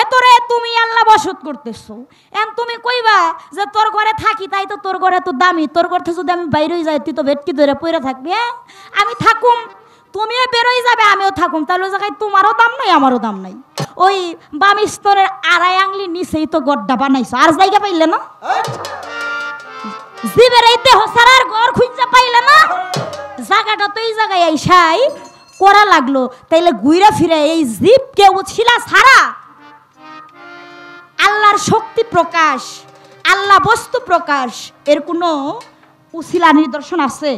ভেতরে তুমি আল্লাহ বসত করতেছো। এখন তুমি কইবা যে তোর ঘরে থাকি তাই তো তোর ঘরে তো দামি, তোর ঘর থেকে যদি আমি বাইরে যাই তুই তো ভেটকি ধরে পড়ে থাকবি। আমি থাকুম, তুমিও বেরোই যাবে, আমিও থাকুম, তাহলে ওই জায়গায় তোমারও দাম নাই আমারও দাম নাই। ওই বাম স্তরের আড়াই আংলি নিচেই তো গড্ডা বানাইছো, আর জায়গা পাইলে না? জীবের এই দেহ সারার ঘর খুঁজা পাইলে না? জায়গাটা তো এই জায়গায় আইসাই করা লাগলো। তাইলে ঘুরে ফিরে এই জীবকে উছিলা ছাড়া আল্লাহর শক্তি প্রকাশ, আল্লাহ বস্তু প্রকাশ এর কোনো উছিলা নিদর্শন আছে?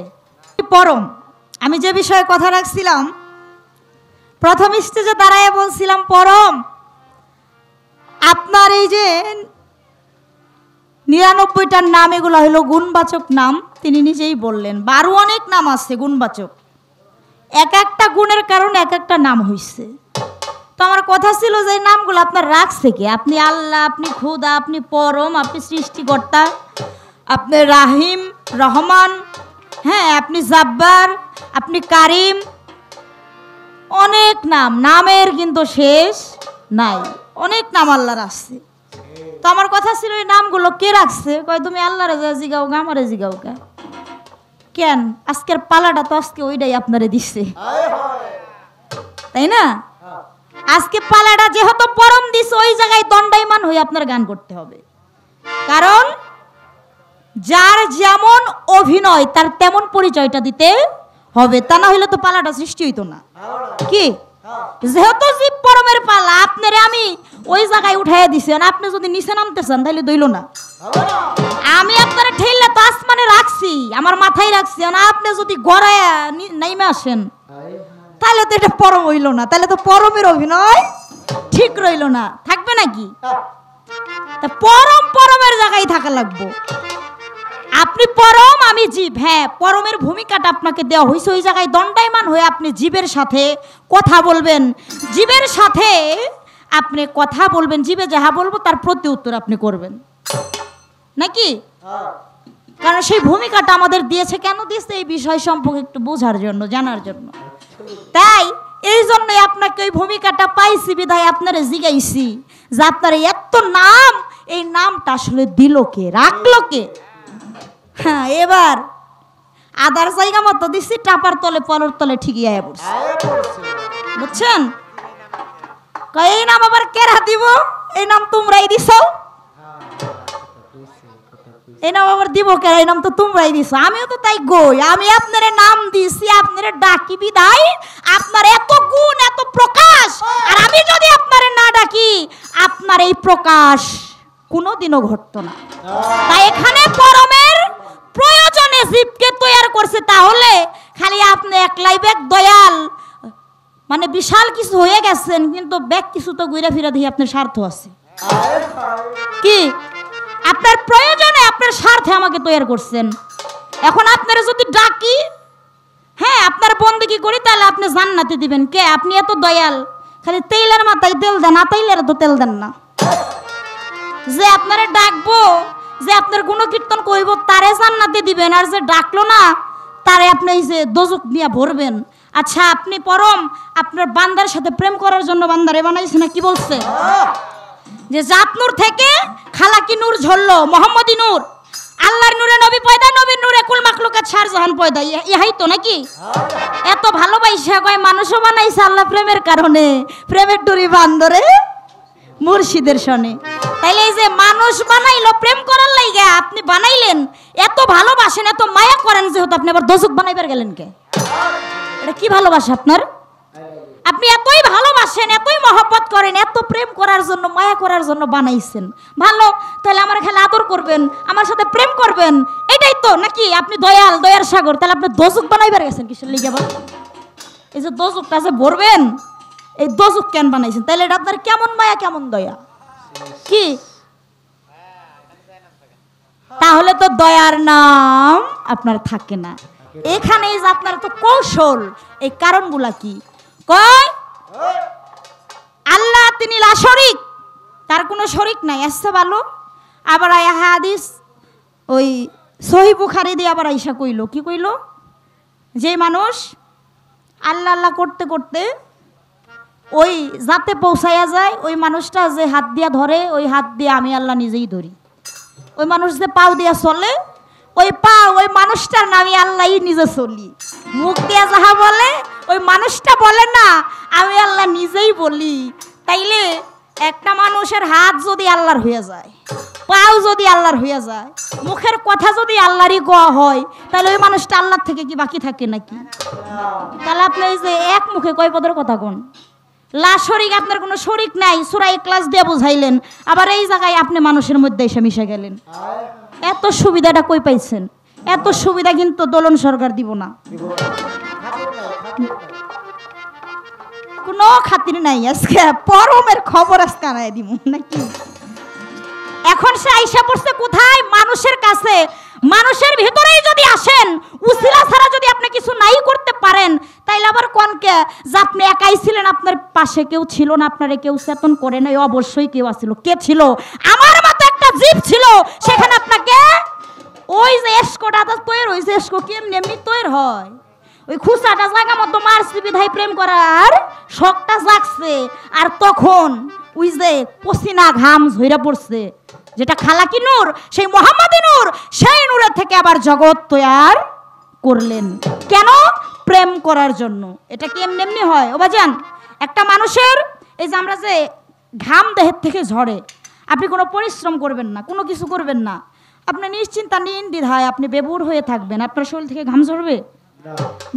পরম আমি যে বিষয়ে কথা রাখছিলাম, প্রথম স্টেজে দাঁড়ায় বলছিলাম পরম আপনার এই যে ৯৯টার নাম এগুলো হলো গুণবাচক নাম, তিনি নিজেই বললেন। আরো অনেক নাম আছে গুণবাচক, এক একটা গুণের কারণে এক একটা নাম হইছে। তো আমার কথা ছিল যে এই নামগুলো আপনার রাখছে কে? আপনি আল্লাহ, আপনি খুদা, আপনি পরম, আপনি সৃষ্টিকর্তা, আপনি রাহিম, রহমান, হ্যাঁ আপনি জাব্বার, আপনি কারিম, অনেক নাম, নামের কিন্তু শেষ নাই, অনেক নাম আল্লাহর আছে। তো আমার কথা ছিল এই নামগুলো কে রাখছে? কয় তুমি আল্লাহরে জিগাও গা, আমারে জিগাও গা। কেন? আজকের পালাটা তো আজকে ওইটাই আপনারে দিচ্ছে, তাই না? আজকে পালাটা যেহেতু পরম দিছে, ওই জায়গায় দণ্ডায়মান হয়ে আপনার গান করতে হবে। কারণ যার যেমন অভিনয় তার তেমন পরিচয়টা দিতে হবে, তা না হইলে তো পালাটা সৃষ্টি হইতো না। কি যেহেতু জীব পরমের পালা, আপনারে আমি ওই জায়গায় উঠাইয়া দিছি, আপনি যদি নিচে নামতে চান তাহলে দইল না। আমি আপনারা ঠেললে তো আসমানে রাখছি, আমার মাথায় রাখছি, আপনি যদি গড়াইয়া নাইমে আসেন তাহলে তো এটা পরম হইল না, তাহলে তো পরমের অভিনয় ঠিক রইল না, থাকবে নাকি? তা পরম পরমের জায়গায় থাকা লাগবো। আপনি পরম, আমি জীব, হ্যাঁ পরমের ভূমিকাটা আপনাকে দেওয়া হয়েছে, ওই জায়গায় দণ্ডায়মান হয়ে আপনি জীবের সাথে কথা বলবেন, জীবের সাথে আপনি কথা বলবেন, জীবে যাহা বলবো তার প্রতি উত্তর আপনি করবেন নাকি? কারণ সেই ভূমিকাটা আমাদের দিয়েছে, কেন দিয়েছে এই বিষয় সম্পর্কে একটু বোঝার জন্য, জানার জন্য। তাই এই জন্যই আপনাকে ওই ভূমিকাটা পাইছি, বিধায় আপনারা জিগাইছি যে আপনার এত নাম, এই নামটা আসলে দিল কে, রাখলো কে? হ্যাঁ এবার আদার জায়গা মতো দিচ্ছি, টাপার তলে পলর তলে ঠিকই আয়া পড়ছে, বুঝছেন? এই নাম আবার কেরা দিব? এই নাম তোমরাই দিছ, এই নাম আবার দিব কেরা? এই নাম তো তোমরাই দিছ, আমিও তো তাই গই, আমি আপনার নাম দিছি, আপনার ডাকি বিদায় আপনার এত গুণ এত প্রকাশ, আর আমি যদি আপনার না ডাকি আপনার এই প্রকাশ কোনোদিনও ঘটতো না। তাই এখানে পরমের প্রয়োজনে জীবকে তৈরি করছে, তাহলে খালি আপনি একলাই ব্যাগ দয়াল মানে বিশাল কিছু হয়ে গেছেন, কিন্তু ব্যাগ কিছু তো ঘুরে ফিরে দিয়ে আপনার স্বার্থ আছে। কি আপনার প্রয়োজনে আপনার স্বার্থে আমাকে তৈরি করছেন। এখন আপনারা যদি ডাকি, হ্যাঁ আপনার বন্দেগী করি, তাহলে আপনি জান্নাতে দিবেন কে? আপনি এত দয়াল, খালি তেলের মাথায় তেল দেন, আতাইলের তো তেল দেন না। যে আপনারা ডাকবো, যে আপনার গুণকীর্তন কইব, তারে জান্নাতে দিবেন, আর যে ডাকলো না তারে আপনি এই যে দোজক দিয়া ভরবেন। আচ্ছা আপনি পরম আপনার বান্দার সাথে প্রেম করার জন্য বান্দারে বানাইছে না? কি বলছে? যে জাত নূর থেকে খালাকি নূর ঝরলো, মোহাম্মদী নূর, আল্লাহর নূরে নবী পয়দা, নবীর নূরে কুল মাখলুকাত শারজাহান পয়দা, ইহাই তো নাকি? এত ভালোবাসা কয় মানুষও বানাইছে আল্লাহ প্রেমের কারণে, প্রেমের ডুরি বান্দরে মুর্শিদের শনে। তাইলে এই যে মানুষ বানাইলো প্রেম করার লাইগা, আপনি বানাইলেন, এত ভালোবাসেন এত মায়া করেন, যেহেতু আপনি আবার দোজক বানাইবার গেলেন কে? এটা কি ভালোবাসা আপনার? আপনি এতই ভালোবাসেন, এতই মহব্বত করেন, এত প্রেম করার জন্য মায়া করার জন্য বানাইছেন, ভালো, তাহলে আমার খেলে আদর করবেন, আমার সাথে প্রেম করবেন, এটাই তো নাকি? আপনি দয়াল, দয়ার সাগর, তাহলে আপনি দোজক বানাইবার গেছেন কিসের লিগে? এই যে দোজকটা যে ভরবেন, এই দোজক কেন বানাইছেন? তাহলে এটা আপনার কেমন মায়া কেমন দয়া? কি তাহলে তো দয়ার নাম আপনার থাকে না। এখানে যে আপনার তো কৌশল, এই কারণগুলা কি? কয় আল্লাহ তিনি লা শরীক, তার কোনো শরীক নাই, আসছে ভালো। আবার আয়া হাদিস ওই সহিহ বুখারী দিয়ে আবার আইসা কইলো, কি কইলো? যে মানুষ আল্লাহ আল্লাহ করতে করতে ওই যাতে পৌঁছাইয়া যায়, ওই মানুষটা যে হাত দিয়া ধরে, ওই হাত দিয়ে আমি আল্লাহ নিজেই ধরি। ওই মানুষ যে পাও দিয়া চলে, ওই পা ওই মানুষটার নামে আল্লাহই নিজে চলি। মুখ দিয়া যাহা বলে ওই মানুষটা বলে না, আমি আল্লাহ নিজেই বলি। তাইলে একটা মানুষের হাত যদি আল্লাহর হয়ে যায়, পাও যদি আল্লাহর হয়ে যায়, মুখের কথা যদি আল্লাহরই গোয়া হয়, তাহলে ওই মানুষটা আল্লাহর থেকে কি বাকি থাকে নাকি? তাহলে আপনি এই যে এক মুখে কয় পদের কথা কোন, লা শরীক, আপনার কোনো শরীক নাই, সূরা ইখলাস দিয়ে বুঝাইলেন, আবার এই জায়গায় আপনি মানুষের মধ্যে এসে মিশে গেলেন। এত সুবিধাটা কই পাইছেন? এত সুবিধা কিন্তু দোলন সরকার দিব না, কোনো খাতির নাই। আজকে পরমের খবর আজকে আনাই দিব নাকি? এখন সে আইসা পড়ছে কোথায়? মানুষের কাছে। মানুষের ভিতরেই যদি আসেন, উসিলা ছাড়া যদি আপনি কিছু নাই করতে পারেন, তাইলে আবার কোনকে যে আপনি একাই ছিলেন, আপনার পাশে কেউ ছিল না, আপনারে কেউ চেতন করে নাই? অবশ্যই কেউ আসছিল। কে ছিল? আমার মতো একটা জীব ছিল। সেখানে আপনাকে ওই যে এসকোটা তৈরি হয়েছে, এসকো কেমনি এমনি তৈরি হয়? ওই খুচাটা জায়গা মতো মারছি বিধায় প্রেম করার শখটা জাগছে। আর তখন ওই যে পসিনা ঘাম ঝইরা পড়ছে, যেটা খালাকি নূর, সেই মোহাম্মদী নূর, সেই নূরের থেকে আবার জগৎ তৈয়ার করলেন। কেন? প্রেম করার জন্য। এটা কি এমনি এমনি হয়? ও বাজান, একটা মানুষের এই যে আমরা যে ঘাম দেহের থেকে ঝরে, আপনি কোনো পরিশ্রম করবেন না, কোনো কিছু করবেন না, আপনি নিশ্চিন্তা নির্দ্বিধায় আপনি বেবুর হয়ে থাকবেন, আপনার শরীর থেকে ঘাম ঝরবে?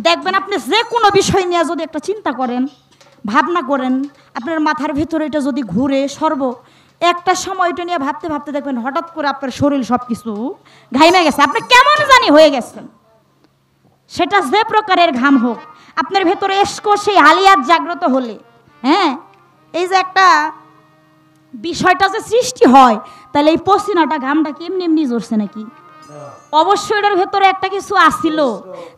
দেখবেন আপনি যে কোনো বিষয় নিয়ে যদি একটা চিন্তা করেন, ভাবনা করেন, আপনার মাথার ভিতরে এটা যদি ঘুরে একটা সময় এটা নিয়ে ভাবতে ভাবতে দেখবেন হঠাৎ করে আপনার শরীর সব কিছু ঘাইমে গেছে, আপনি কেমন জানি হয়ে গেছেন। সেটা যে প্রকারের ঘাম হোক, আপনার ভেতরে এসকো সেই হালিয়াত জাগ্রত হলে, হ্যাঁ, এই যে একটা বিষয়টা যে সৃষ্টি হয়, তাহলে এই পসিনাটা ঘামটা কি এমনি এমনি ঝরছে নাকি? অবশ্যই এটার ভেতরে একটা কিছু আসিল,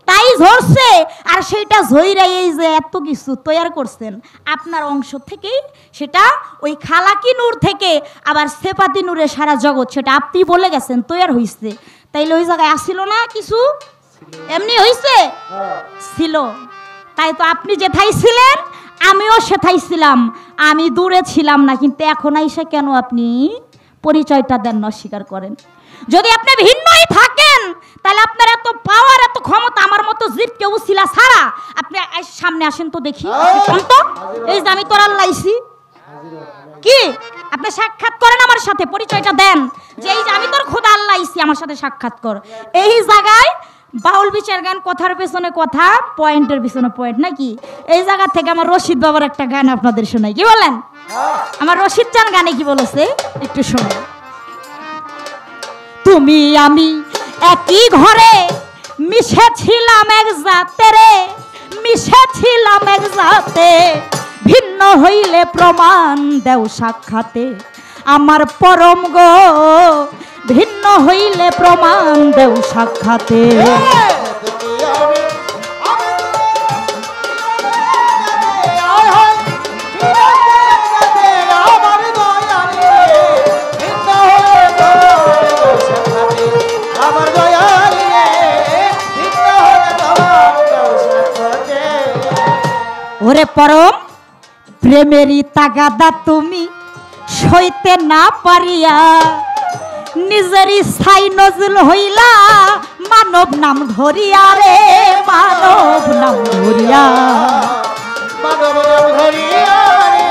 তাই ঝরছে। আর সেইটা ঝইরা এই যে এত কিছু তৈয়ার করছেন আপনার অংশ থেকেই, সেটা ওই খালাকি নূর থেকে আবার সেপাতি নূরে সারা জগৎ, সেটা আপনি বলে গেছেন তৈয়ার হইছে। তাইলে ওই জায়গায় আসিল না কিছু? এমনি হইছে? ছিল। তাই তো আপনি যেথায় ছিলেন আমিও সেথায় ছিলাম, আমি দূরে ছিলাম না। কিন্তু এখন আইসা কেন আপনি পরিচয়টা দেন, অস্বীকার করেন? যদি আপনি ভিন্নই থাকেন, তাহলে আপনার এত পাওয়ার, এত ক্ষমতা, আমার মতো জীব কেউ ছিল ছাড়া আপনি সামনে আসেন তো দেখি। এই যে আমি তোর আল্লাহইছি কি, আপনি সাক্ষাৎ করেন আমার সাথে, পরিচয়টা দেন যে এই যে আমি তোর খোদা আল্লাহইছি, আমার সাথে সাক্ষাৎ কর। এই জায়গায় বাউল বিচার গান, কথার পেছনে কথা, পয়েন্টের পিছনে পয়েন্ট নাকি? এই জায়গা থেকে আমার রশিদ বাবার একটা গান আপনাদের শোনাই, কি বলেন? আমার রশিদ চান গানে কি বলেছে একটু শোনেন। তুমি আমি একই ঘরে মিশেছিলাম এক জাতে রে, মিশেছিলাম এক জাতে, ভিন্ন হইলে প্রমাণ দেও সাক্ষাতে, আমার পরম গো, ভিন্ন হইলে প্রমাণ দেও সাক্ষাতে। ওরে পরম প্রেমেরই তাগাদা তুমি সইতে না পারিয়া, নিজেরই ছাই নজল হইলা মানব নাম ধরিয়া রে, মানব নাম ধরিয়া, মানব নাম ধরিয়া রে,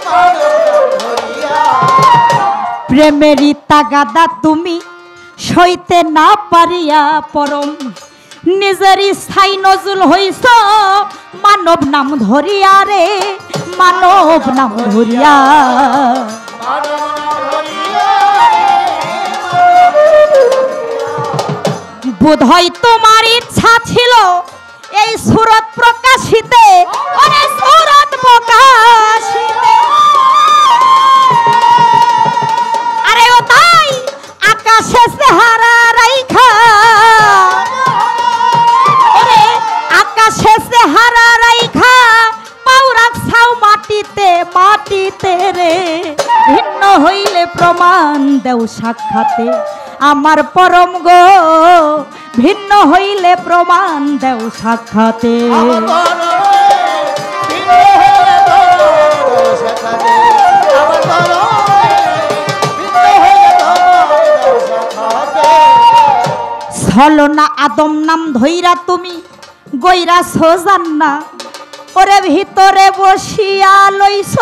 মানব নাম ধরিয়া। প্রেমেরই তাগাদা তুমি সইতে না পারিয়া, পরম নিজেরই ছাই নজল হইছ মানব নাম ধরিয়া রে, মানব নাম ধরিয়া। বোধহয় তোমার ইচ্ছা ছিল এই সুরত প্রকাশিতে, ওরে সুরত প্রকাশিতে, আরে ও তাই আকাশে চেহারা রাইখা, ওরে আকাশে চেহারা রাইখা পাও রাখছাও মাটিতে, মাটিতে রে, ভিন্ন হইলে প্রমাণ দেও সাক্ষাতে, আমার পরম গো, ভিন্ন হইলে প্রমাণ দেও সাক্ষাতে। ছলনা আদম নাম ধইরা তুমি গইরা সোজান্না ওরে ভিতরে বসিয়া লইছ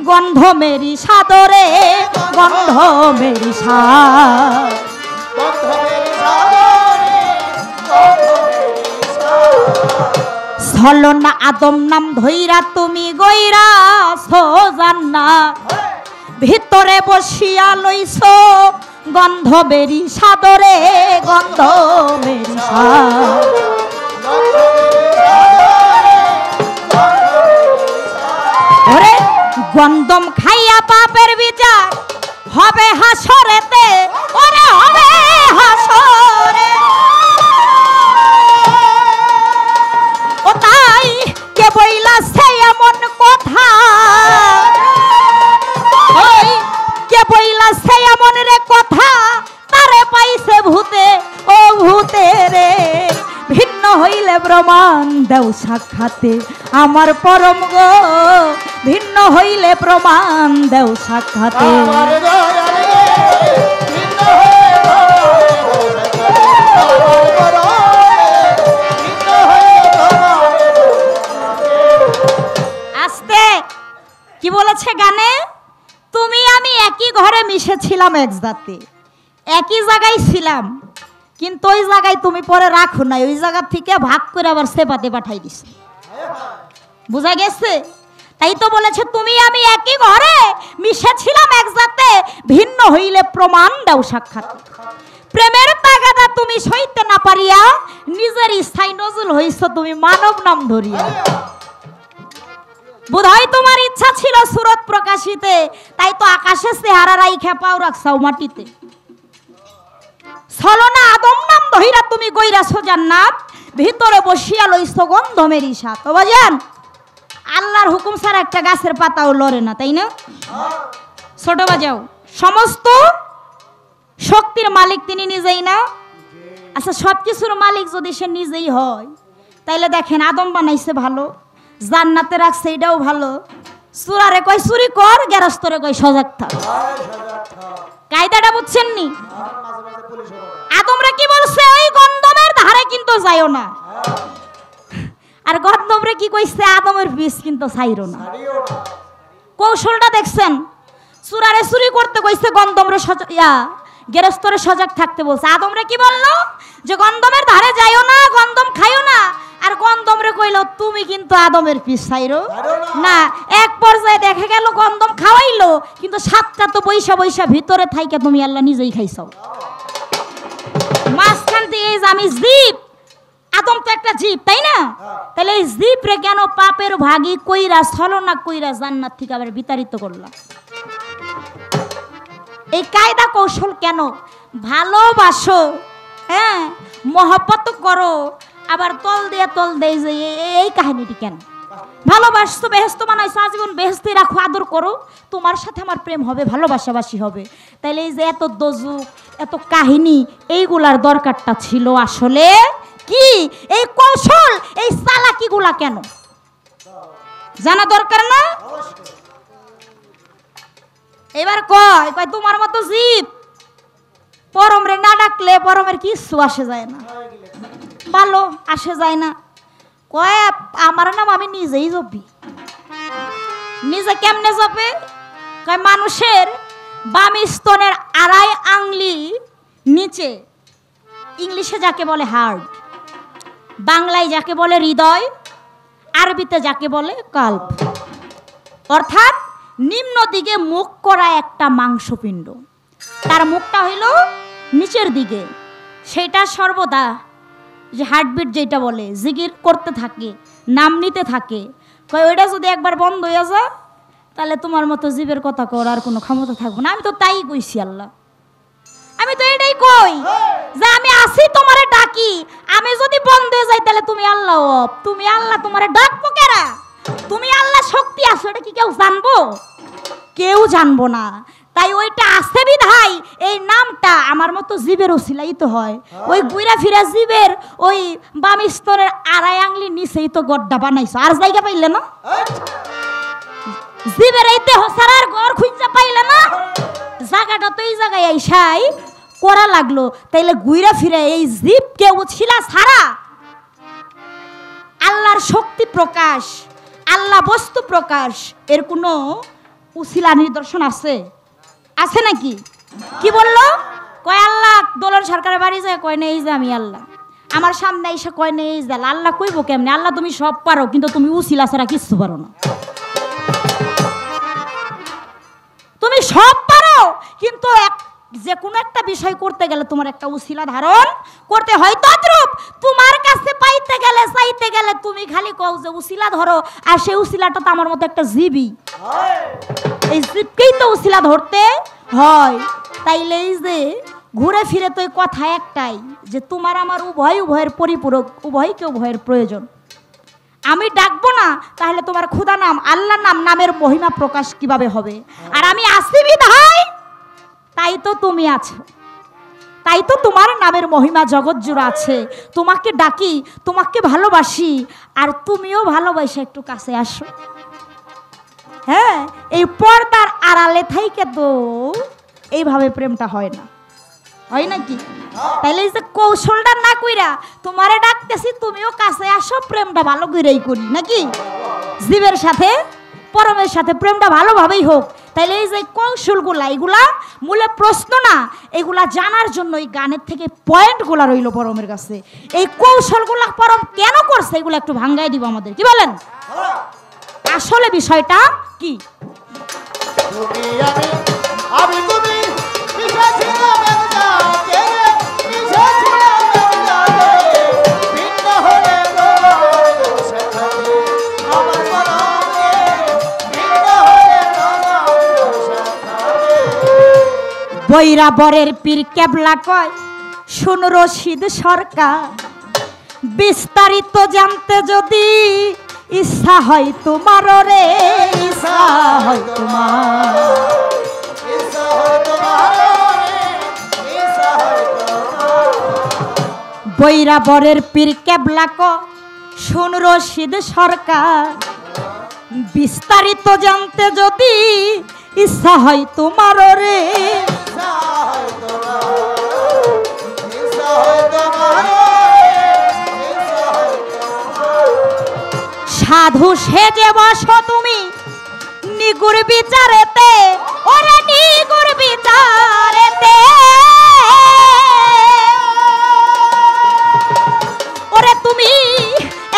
গন্ধ মেরি সাদরে গন্ধ মেরি ছলনা আদম নাম ধইরা তুমি গইরা সোজান্না ভিতরে বসিয়া লইছ গন্ধ বেরি সাদরে গন্ধ বেরি ওরে গন্ধম খাইয়া পাপের বিচার হবে হাসরেতে ওরে হবে হাসরে ও তাই কে বইলা সে এমন কথা ওই কে বইলা সে এমন রে কথা তারে পাইছে ভূতে ও ভূতে রে ভিন্ন হইলে প্রমাণ দেও সাক্ষাতে আমার পরম গো ভিন্ন হইলে প্রমাণ দেও সাক্ষাতে আস্তে কি বলেছে গানে তুমি আমি একই ঘরে মিশেছিলাম এক জাতে একই জায়গায় ছিলাম কিন্তু ওই জায়গায় তুমি পরে রাখো নাই ওই জায়গা থেকে ভাগ করে আবার সেপাতে পাঠাই দিছে বুঝা গেছে তাই তো বলেছে তুমি আমি একই ঘরে মিশেছিলাম এক জাতে ভিন্ন হইলে প্রমাণ দাও সাক্ষাৎ প্রেমের তাগাদা তুমি সইতে না পারিয়া নিজের ইচ্ছায় নজরুল হইছো তুমি মানব নাম ধরিয়া বোধহয় তোমার ইচ্ছা ছিল সুরত প্রকাশিতে তাই তো আকাশে চেহারা রাইখা পাও রাখছাও মাটিতে ছলনা আদম নাম ধইরা তুমি গইরাছো জান্নাত ভিতরে বসিয়া লইছো গন্ধ মেরি সাত ও বাজান আল্লাহর হুকুম ছাড়া একটা গাছের পাতাও লড়ে না তাই না ছোট বাজাও সমস্ত শক্তির মালিক তিনি নিজেই না আচ্ছা সবকিছুর মালিক যদি সে নিজেই হয় তাইলে দেখেন আদম বানাইছে ভালো জান্নাতে রাখছে এটাও ভালো চুরারে কয় চুরি কর গেরস্তরে কয় সজাগ থাক কায়দাটা বুঝছেন নি আদমরে কি বলছে ওই গন্ধমের ধারে কিন্তু যাইও না আর গন্ধমরে কি কইছে আদমের বিষ কিন্তু ছাইরো না কৌশলটা দেখছেন চুরারে চুরি করতে কইছে গন্ধমরে গেরস্তরে সজাগ থাকতে বলছে আদমরে কি বললো যে গন্ধমের ধারে যাইও না গন্ধম খাইও না আর গন্ধমরে কইলো তুমি কিন্তু আদমের পিছ ছাইরো না এক পর্যায়ে দেখা গেল গন্ধম খাওয়াইলো কিন্তু সাতটা তো বৈশা বৈশা ভিতরে থাইকা তুমি আল্লাহ নিজেই খাইছো মাঝখান দিয়ে এই যে আমি জীব আদম তো একটা জীব তাই না তাহলে এই জীব রে কেন পাপের ভাগী কইরা ছলনা কইরা জান্নাত থেকে আবার বিতাড়িত করলাম এই কায়দা কৌশল কেন ভালোবাসো হ্যাঁ মহব্বত করো আবার তল দেয় যে এই কাহিনীটি কেন ভালোবাসতো বেহেস্ত বানাইছো আজীবন বেহেস্তে রাখো আদর করো তোমার সাথে আমার প্রেম হবে ভালোবাসাবাসি হবে তাইলে এই যে এত দোজুক এত কাহিনী এইগুলার দরকারটা ছিল আসলে কি এই কৌশল এই চালাকিগুলা কেন জানা দরকার না এবার কয় তোমার মতো জীব পরমরে না ডাকলে পরমের কিছু আসে যায় না ভালো আসে যায় না কয় আমার নাম আমি নিজেই জপি নিজে কেমনে জপে কয় মানুষের বাম স্তনের আড়াই আংলি নিচে ইংলিশে যাকে বলে হার্ট বাংলায় যাকে বলে হৃদয় আরবিতে যাকে বলে কাল্ব অর্থাৎ নিম্ন দিকে মুখ করা একটা মাংসপিণ্ড তার মুখটা হইল নিচের দিকে সেটা সর্বদা যে হার্টবিট যেটা বলে জিগির করতে থাকে নাম নিতে থাকে কয় ওইটা যদি একবার বন্ধ হয়ে যায় তাহলে তোমার মতো জীবের কথা করার কোনো ক্ষমতা থাকবে না আমি তো তাই কইছি আল্লাহ আমি তো এটাই কই যে আমি আসি তোমারে ডাকি আমি যদি বন্ধ হয়ে যাই তাহলে তুমি আল্লাহ তুমি আল্লাহ তোমারে ডাকবো কেরা তুমি আল্লাহ শক্তি আছো এটা কি কেউ জানবো কেউ জানবো না তাই ওইটা আছে বিধাই এই নামটা আমার মতো জীবের ওসিলাই তো হয় ওই গুইরা ফিরা জীবের ওই বাম স্তরের আড়াই আংলি নিচেই তো গড্ডা বানাইছো আর জায়গা পাইলে না জীবের এই দেহ সারার ঘর খুঁজা পাইলে না, জায়গাটা তো এই জায়গায় আইসাই করা লাগলো, তাইলে ঘুরে ফিরে এই জীব কেউ ছিল সারা আল্লাহর শক্তি প্রকাশ, আল্লাহ বস্তু প্রকাশ, এর কোনো উসিলা নিদর্শন আছে? আছে নাকি? কি বললো? কয় আল্লাহ দোলন সরকারের বাড়ি যায়, কয় নেই যে আমি আল্লাহ, আমার সামনে এসে কয় নেই যে আল্লাহ কইব কেমনে? আল্লাহ তুমি সব পারো, কিন্তু তুমি উসিলা ছাড়া কিচ্ছু পারো না। তুমি সব পারো, কিন্তু যে কোনো একটা বিষয় করতে গেলে তোমার একটা উসিলা ধারণ করতে হয়। তদ্রূপ তোমার কাছে পাইতে গেলে চাইতে গেলে তুমি খালি কও যে উসিলা ধরো, আর সেই উসিলাটা তো আমার মতো একটা জীবই, এই জীবকেই তো উসিলা ধরতে হয়। তাইলে এই যে ঘুরে ফিরে তো কথা একটাই যে তোমার আমার উভয়ের পরিপূরক, উভয়কে উভয়ের প্রয়োজন। আমি ডাকবো না তাহলে তোমার খোদা নাম আল্লাহর নাম, নামের মহিমা প্রকাশ কিভাবে হবে? আর আমি আসি বিধায় তাই তো তুমি আছো, তাই তো তোমার নামের মহিমা জগৎ জুড়ে আছে। তোমাকে ডাকি, তোমাকে ভালোবাসি, আর তুমিও ভালোবাসা একটু কাছে আসো। হ্যাঁ, এই পর্দার আড়ালে থাইকে তো এইভাবে প্রেমটা হয় না, হয় নাকি? তাইলে এই যে কৌশলটা না কইরা তোমারে ডাকতেছি, তুমিও কাছে আসো, প্রেমটা ভালো কইরাই করি নাকি? জীবের সাথে পরমের সাথে প্রেমটা ভালোভাবেই হোক। তাইলে এই যে কৌশলগুলা, এগুলা মূলে প্রশ্ন না, এগুলা জানার জন্য এই গানের থেকে পয়েন্টগুলা রইল পরমের কাছে। এই কৌশলগুলা পরম কেন করছে এগুলো একটু ভাঙ্গাই দিব আমাদের, কি বলেন? আসলে বিষয়টা কি? বৈরাবরের পীর কেবলা কয়, শুন রশিদ সরকার, বিস্তারিত জানতে যদি ইচ্ছা হয় তোমার রে, ইচ্ছা হয় তোমার, বৈরাবরের পীর কেবলা কয়, শুন রশিদ সরকার, বিস্তারিত জানতে যদি ইচ্ছা হয় তোমার রে, সাধু সেজে বসো তুমি নিগুড় বিচারেতে, ওরে নিগুড় বিচারেতে, ওরে তুমি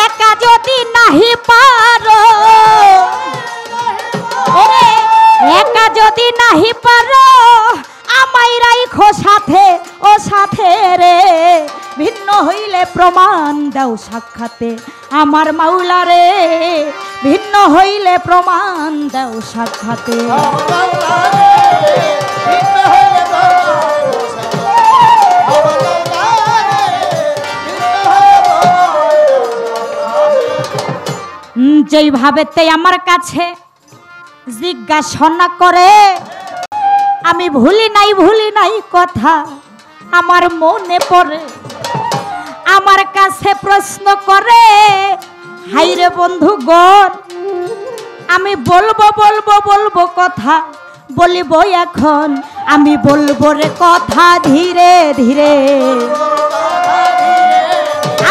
একা যদি নাহি পারো, ওরে একা যদি নাহি পারো, আমায় রাইখো সাথে, ও সাথে রে, ভিন্ন হইলে প্রমাণ দাও সাক্ষাতে, আমার মাওলা রে, ভিন্ন হইলে প্রমাণ দাও সাক্ষাতে। যেইভাবেতে আমার কাছে জিজ্ঞাসা করে, আমি ভুলি নাই কথা আমার মনে পড়ে, আমার কাছে প্রশ্ন করে, হাইরে বন্ধুগণ আমি বলবো কথা, বলিব এখন আমি বলবো রে কথা ধীরে ধীরে,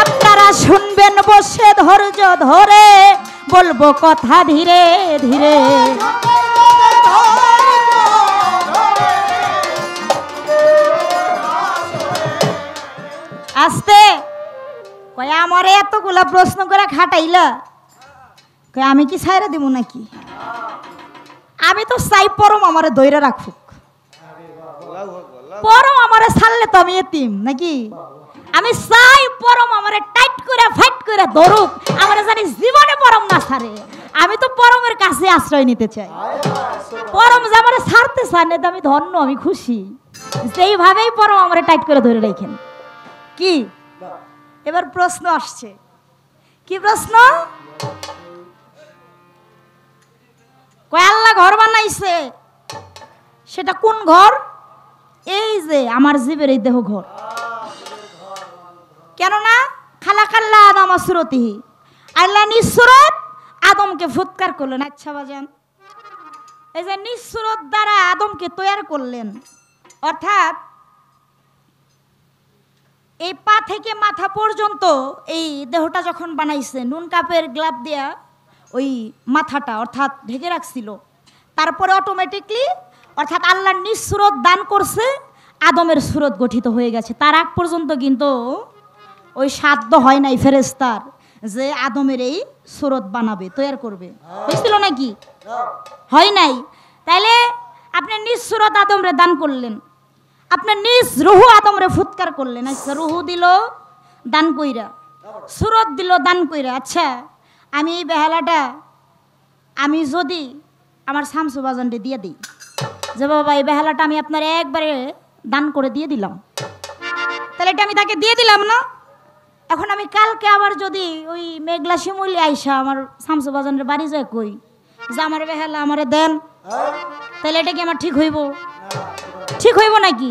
আপনারা শুনবেন বসে ধৈর্য ধরে, বলবো কথা ধীরে ধীরে। আস্তে কয়, আমারে এতগুলা প্রশ্ন করে খাটাইলা, কয় আমি কি ছাইরা দিব নাকি? আমি তো চাই পরম আমারে দইরা রাখুক, পরম আমারে ছাড়লে তো আমি এতিম নাকি? আমি চাই পরম আমারে টাইট করে ফাইট করে ধরুক, আমারে জানি জীবনে পরম না ছাড়ে। আমি তো পরমের কাছে আশ্রয় নিতে চাই, পরম যে আমারে ছাড়তে চান না, আমি ধন্য, আমি খুশি, সেইভাবেই পরম আমারে টাইট করে ধরে রাখেন। কি এবার প্রশ্ন আসছে, কি প্রশ্ন? কয় আল্লাহ ঘর বানাইছে, সেটা কোন ঘর? এই যে আমার জীবের এই দেহ ঘর। কেননা খালাকাল্লাহ আদম সুরতিহি, আল্লাহ নিঃসুরত আদমকে ফুৎকার করলেন, আচ্ছা বাজান এই যে নিজ সুরত দ্বারা আদমকে তৈরি করলেন, অর্থাৎ এই পা থেকে মাথা পর্যন্ত এই দেহটা যখন বানাইছে নুন কাপের গ্লাভ দিয়া ওই মাথাটা অর্থাৎ ঢেকে রাখছিল, তারপরে অটোমেটিকলি অর্থাৎ আল্লাহর নিজ সুরত দান করছে, আদমের সুরত গঠিত হয়ে গেছে। তার আগ পর্যন্ত কিন্তু ওই সাধ্য হয় নাই ফেরেশতার যে আদমের এই সুরত বানাবে, তৈরি করবে, হয়েছিল নাকি? হয় নাই। তাইলে আপনি নিজ সুরত আদমরে দান করলেন, আপনার নিজ রুহু আদমরে ফুৎকার করলেন। আচ্ছা, রুহু দিল দান কইরা, সুরত দিল দান কইরা। আচ্ছা, আমি এই বেহালাটা আমি যদি আমার শামসু বাজানকে দিয়ে দিই যে বাবা এই বেহালাটা আমি আপনার একবারে দান করে দিয়ে দিলাম, তাহলে এটা আমি তাকে দিয়ে দিলাম না? এখন আমি কালকে আবার যদি ওই মেঘলা শিমুলি আইসা আমার শামসু বাজানের বাড়ি যায় কই যে আমার বেহালা আমারে দেন, তাহলে এটা কি আমার ঠিক হইব? ঠিক হইব নাকি?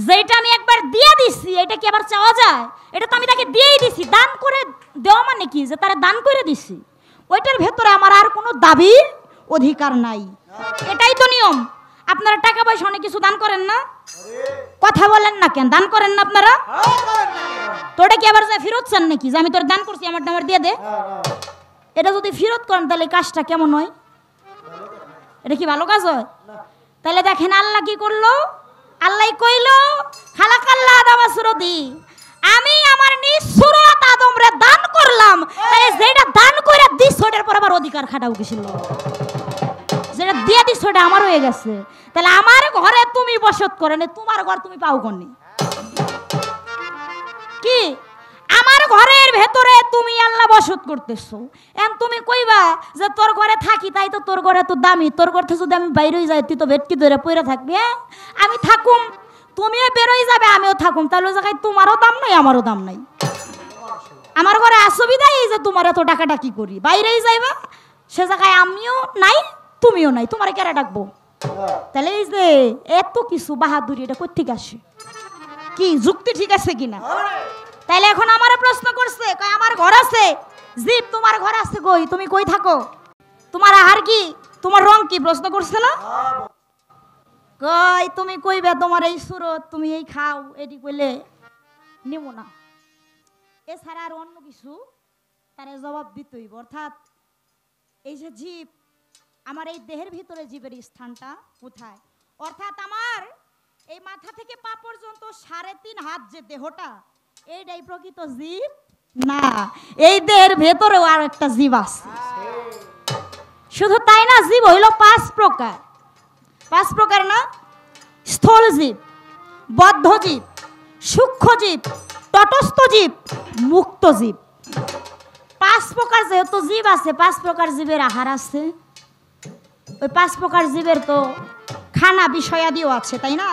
যেটা আমি একবার দিয়ে দিছি এটা কি আবার চাওয়া যায়? এটা তো আমি তাকে দিয়েই দিছি। দান করে দেওয়া মানে কি? যে তারা দান করে দিছি, ওইটার ভেতরে আমার আর কোনো দাবি অধিকার নাই। এটাই তো নিয়ম। আপনারা টাকা পয়সা অনেক কিছু দান করেন না? কথা বলেন না কেন? দান করেন না আপনারা? তো ওটা কি আবার ফেরত চান নাকি যে আমি তোর দান করছি আমার আমার দিয়ে দে? এটা যদি ফেরত করেন তাহলে কাজটা কেমন হয়? এটা কি ভালো কাজ হয়? তাহলে দেখেন আল্লাহ কি করলো? আল্লাহ কইলো খালাকাল্লাহ আদম সুরতি, আমি আমার নিজ সুরত আদমরে দান করলাম। তাহলে যেটা দান করে দিস ওটার পর আবার অধিকার খাটাও কিছিল, যেটা দিয়ে দিস ওটা আমার হয়ে গেছে। তাহলে আমার ঘরে তুমি বসত করে নে, তোমার ঘর তুমি পাও করনি কি? আমার ঘরের ভেতরে তুমি আল্লাহ বসত করতেছো, এখন তুমি কইবা যে তোর ঘরে থাকি তাই তো তোর ঘরে তো দামি, তোর ঘর থেকে যদি আমি বাইরে যাই তুই তো ভেটকি ধরে পড়ে থাকবি। হ্যাঁ, আমি থাকুম, তুমিও বেরোই যাবে, আমিও থাকুম, তাহলে ওই জায়গায় তোমারও দাম নাই আমারও দাম নাই। আমার ঘরে অসুবিধা এই যে তোমার এত টাকাটা কি করি, বাইরেই যাইবা, সে জায়গায় আমিও নাই তুমিও নাই, তোমার কেরা ডাকবো? তাহলে এই যে এত কিছু বাহাদুরি এটা কোত্থেকে আসে? কি যুক্তি ঠিক আছে কিনা? তাইলে এখন আমারে প্রশ্ন করছে, কই আমার ঘর আছে, জীব তোমার ঘর আছে কই, তুমি কই থাকো, তোমার আহার কি, তোমার রং কি, প্রশ্ন করছে না? কই তুমি কইবে তোমার এই সুরত তুমি এই খাও, এটি কইলে নিব না, এছাড়া আর অন্য কিছু তারে জবাব দিতে হইব। অর্থাৎ এই যে জীব, আমার এই দেহের ভিতরে জীবের স্থানটা কোথায়? অর্থাৎ আমার এই মাথা থেকে পা পর্যন্ত 3.5 হাত যে দেহটা, এইটাই প্রকৃত জীব না, এই দেহের ভেতরেও আর একটা জীব আছে। শুধু তাই না, জীব হইল 5 প্রকার। 5 প্রকার না? স্থূল জীব, বদ্ধ জীব, সূক্ষ্ম জীব, তটস্থ জীব, মুক্ত জীব। 5 প্রকার যেহেতু জীব আছে, 5 প্রকার জীবের আহার আছে। ওই 5 প্রকার জীবের তো খানা বিষয়াদিও আছে, তাই না?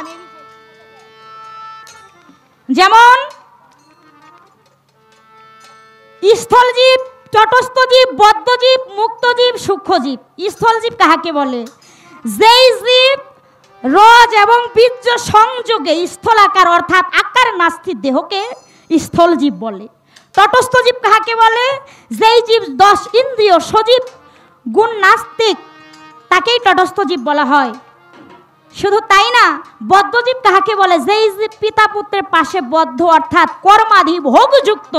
যেমন স্থল জীব, তটস্থ জীব, বদ্ধ জীব, মুক্ত জীব, সূক্ষ্ম জীব। স্থল জীব কাহাকে বলে? যেই জীব রজ এবং বীর্য সংযোগে স্থলাকার অর্থাৎ আকার নাস্তিক দেহকে স্থল জীব বলে। তটস্থ জীব কাহাকে বলে? যেই জীব 10 ইন্দ্রিয় সজীব গুণ নাস্তিক, তাকেই তটস্থ জীব বলা হয়। শুধু তাই না, বদ্ধজীব কাহাকে বলে? যেই জীব পিতা পুত্রের পাশে বদ্ধ অর্থাৎ কর্মাধি ভোগযুক্ত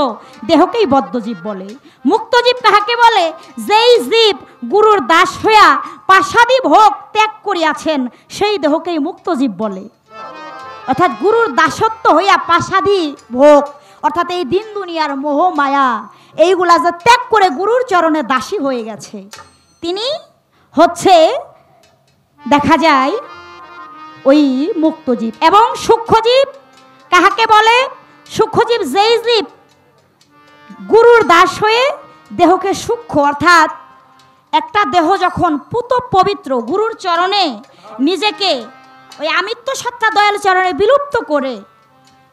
দেহকেই বদ্ধজীব বলে। মুক্তজীব কাহাকে বলে? যেই জীব গুরুর দাস হইয়া পাশাদি ভোগ ত্যাগ করিয়াছেন সেই দেহকেই মুক্তজীব বলে। অর্থাৎ গুরুর দাসত্ব হইয়া পাশাদি ভোগ অর্থাৎ এই দিন দুনিয়ার মোহ মায়া এইগুলা যে ত্যাগ করে গুরুর চরণে দাসী হয়ে গেছে, তিনি হচ্ছে দেখা যায় ওই মুক্তজীব। এবং সূক্ষ্মজীব কাহাকে বলে? সূক্ষ্মজীব যেই জীব গুরুর দাস হয়ে দেহকে সূক্ষ্ম অর্থাৎ একটা দেহ যখন পুত পবিত্র গুরুর চরণে নিজেকে ওই আমিত্ব সত্তা দয়াল চরণে বিলুপ্ত করে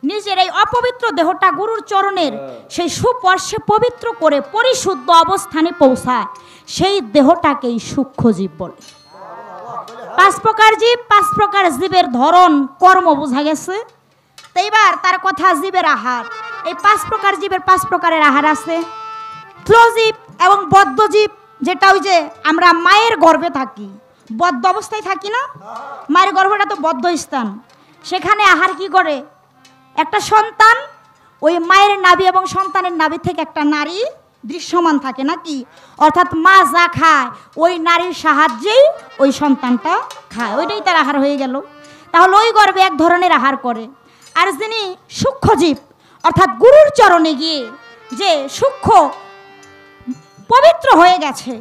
নিজের এই অপবিত্র দেহটা গুরুর চরণের সেই সুপর্শে পবিত্র করে পরিশুদ্ধ অবস্থানে পৌঁছায়, সেই দেহটাকেই সূক্ষ্মজীব বলে। 5 প্রকার জীব, 5 প্রকার জীবের ধরন কর্ম বোঝা গেছে। তো এবার তার কথা জীবের আহার। এই 5 প্রকার জীবের 5 প্রকারের আহার আছে। স্থূলজীব এবং বদ্ধজীব, যেটা ওই যে আমরা মায়ের গর্ভে থাকি, বদ্ধ অবস্থায় থাকি না, মায়ের গর্ভটা তো বদ্ধ স্থান। সেখানে আহার কি করে, একটা সন্তান ওই মায়ের নাভি এবং সন্তানের নাভি থেকে একটা নারী দৃশ্যমান থাকে নাকি, অর্থাৎ মা যা খায় ওই নারীর সাহায্যেই ওই সন্তানটা খায়, ওইটাই তার আহার হয়ে গেল। তাহলে ওই গর্ভে এক ধরনের আহার করে। আর যিনি সূক্ষ্মজীব অর্থাৎ গুরুর চরণে গিয়ে যে সূক্ষ্ম পবিত্র হয়ে গেছে,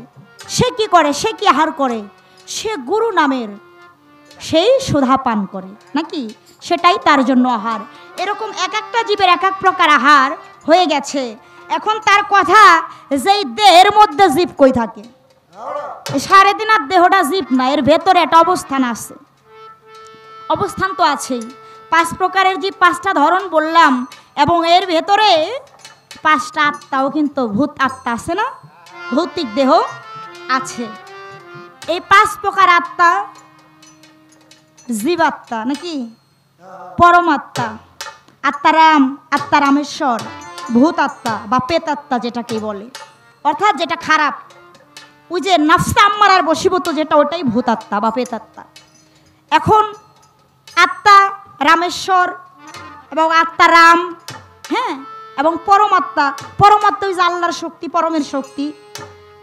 সে কি করে, সে কি আহার করে, সে গুরু নামের সেই সুধা পান করে নাকি, সেটাই তার জন্য আহার। এরকম এক একটা জীবের এক এক প্রকার আহার হয়ে গেছে। এখন তার কথা, যেই দেহের মধ্যে জীব কই থাকে, সাড়ে দিন আর দেহটা জীব না, এর ভেতরে একটা অবস্থান আছে, অবস্থান তো আছেই। 5 প্রকারের জীব, 5টা ধরন বললাম, এবং এর ভেতরে 5টা আত্মাও কিন্তু ভূত আত্মা আছে না, ভৌতিক দেহ আছে। এই 5 প্রকার আত্মা, জীবাত্মা নাকি, পরমাত্মা, আত্মারাম, আত্মারামেশ্বর, ভূত আত্মা বা পেতাত্মা যেটাকে বলে, অর্থাৎ যেটা খারাপ, ওই যে নাফসে আম্মারার বশীভূত যেটা, ওটাই ভূত আত্মা বা পেতাত্মা। এখন আত্মা রামেশ্বর এবং আত্মা রাম, হ্যাঁ, এবং পরমাত্মা, পরমাত্মা ওই যে আল্লাহর শক্তি, পরমের শক্তি।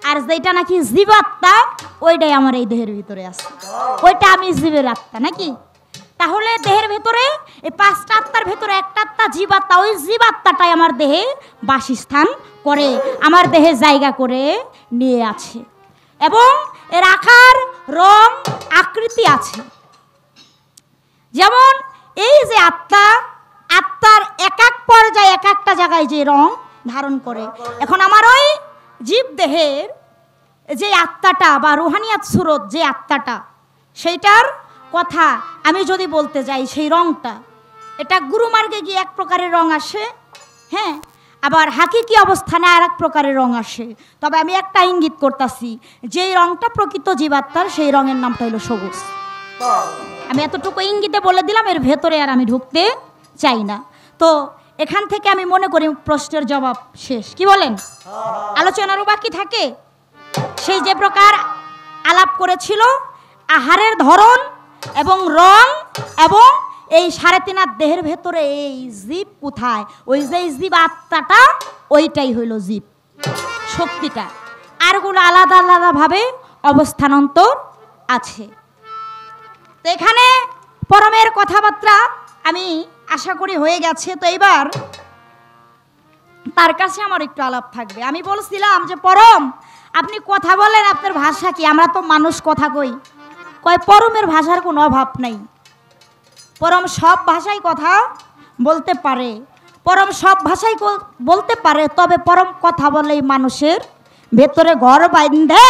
আর যেটা নাকি জীবাত্মা, ওইটাই আমার এই দেহের ভিতরে আছে, ওইটা আমি জীবের আত্মা নাকি। তাহলে দেহের ভেতরে এই 5টা আত্মার ভেতরে একটা আত্মা জীবাত্মা, ওই জীবাত্মাটাই আমার দেহে বাসস্থান করে, আমার দেহে জায়গা করে নিয়ে আছে, এবং এর আকার, রং, আকৃতি আছে। যেমন এই যে আত্মা, আত্মার এক এক পর্যায়ে এক একটা জায়গায় যে রং ধারণ করে। এখন আমার ওই জীব দেহের যে আত্মাটা বা রুহানিয়াত সুরত যে আত্মাটা, সেইটার কথা আমি যদি বলতে যাই, সেই রংটা, এটা গুরুমার্গে গিয়ে এক প্রকারের রং আসে, হ্যাঁ, আবার হাকিকি অবস্থানে আর এক প্রকারের রং আসে। তবে আমি একটা ইঙ্গিত করতেছি, যেই রংটা প্রকৃত জীবাত্মার, সেই রঙের নামটা হলো সবুজ। আমি এতটুকু ইঙ্গিতে বলে দিলাম, এর ভেতরে আর আমি ঢুকতে চাই না। তো এখান থেকে আমি মনে করি প্রশ্নের জবাব শেষ, কি বলেন? আলোচনারও বাকি থাকে। সেই যে প্রকার আলাপ করেছিল আহারের ধরন এবং রং, এবং এই 3.5 দেহের ভেতরে এই জীব কোথায়, ওই যে জীব আত্মাটা, ওইটাই হইল জীব শক্তিটা, আরগুলো আলাদা আলাদাভাবে অবস্থানান্তর আছে। তো এখানে পরমের কথাবার্তা আমি আশা করি হয়ে গেছে। তো এবার তার কাছে আমার একটু আলাপ থাকবে। আমি বলছিলাম যে পরম, আপনি কথা বলেন, আপনার ভাষা কি? আমরা তো মানুষ কথা কই, কয় পরমের ভাষার কোনো অভাব নাই, পরম সব ভাষায় কথা বলতে পারে, পরম সব ভাষায় বলতে পারে। তবে পরম কথা বলে এই মানুষের ভেতরে ঘর বাইন্ধে,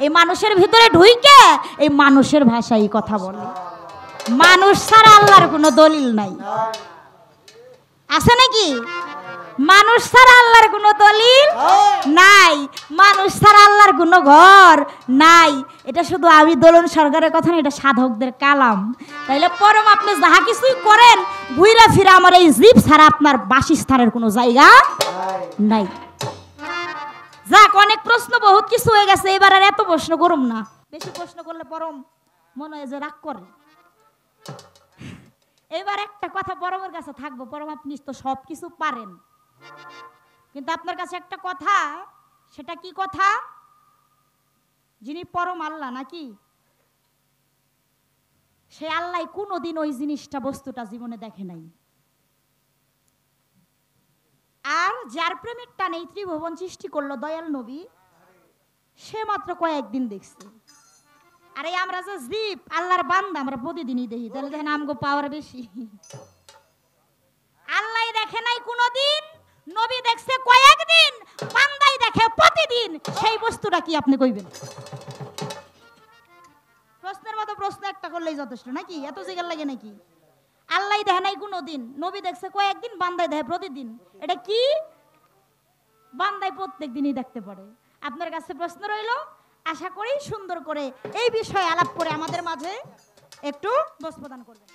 এই মানুষের ভিতরে ঢুইকে এই মানুষের ভাষায় কথা বলে। মানুষ ছাড়া আল্লাহর কোনো দলিল নাই, আছে নাকি? মানুষ ছাড়া আল্লাহর কোনো দলিল নাই, মানুষ ছাড়া আল্লাহর কোনো ঘর নাই। এটা শুধু আমি দোলন সরকারের কথা না, এটা সাধকদের কালাম। তাইলে পরম আপনি যাহা কিছুই করেন, ঘুরা ফিরা আমার এই জীব ছাড়া আপনার বাসস্থানের কোনো জায়গা নাই। যাক, অনেক প্রশ্ন, বহুত কিছু হয়ে গেছে, এবার আর এত প্রশ্ন করুম না। বেশি প্রশ্ন করলে পরম মনে হয় যে রাগ করে। এবার একটা কথা পরমের কাছে থাকবো, পরম আপনি তো সব কিছু পারেন, কিন্তু আপনার কাছে একটা কথা, সেটা কি কথা? যিনি পরম আল্লাহ নাকি, সে আল্লাহ কোনোদিন ওই জিনিসটা, বস্তুটা জীবনে দেখে নাই। আর যার প্রেমের টানে এই ত্রিভুবন সৃষ্টি করলো দয়াল নবী, সে মাত্র কয়েকদিন দেখছে। আর এই আমরা যে জীব, আল্লাহর বান্দা, আমরা প্রতিদিনই দেখি, তাহলে দেখেন আমগো পাওয়ার বেশি। আল্লাহ দেখে নাই কোনোদিন, নবী দেখছে কয়েকদিন, বান্দাই দেখে প্রতিদিন। সেই বস্তুটা কি আপনি কইবেন? প্রশ্নের মতো প্রশ্ন একটা করলেই যথেষ্ট নাকি? এত জিজ্ঞাসা লাগে নাকি? আল্লাহ দেখে নাই কোনোদিন, নবী দেখছে কয়েকদিন, বান্দাই দেখে প্রতিদিন। এটা কি? বান্দাই প্রত্যেক দিনই দেখতে পারে। আপনার কাছে প্রশ্ন রইল, আশা করি সুন্দর করে এই বিষয়ে আলাপ করে আমাদের মাঝে একটু দোষ প্রদান করবেন।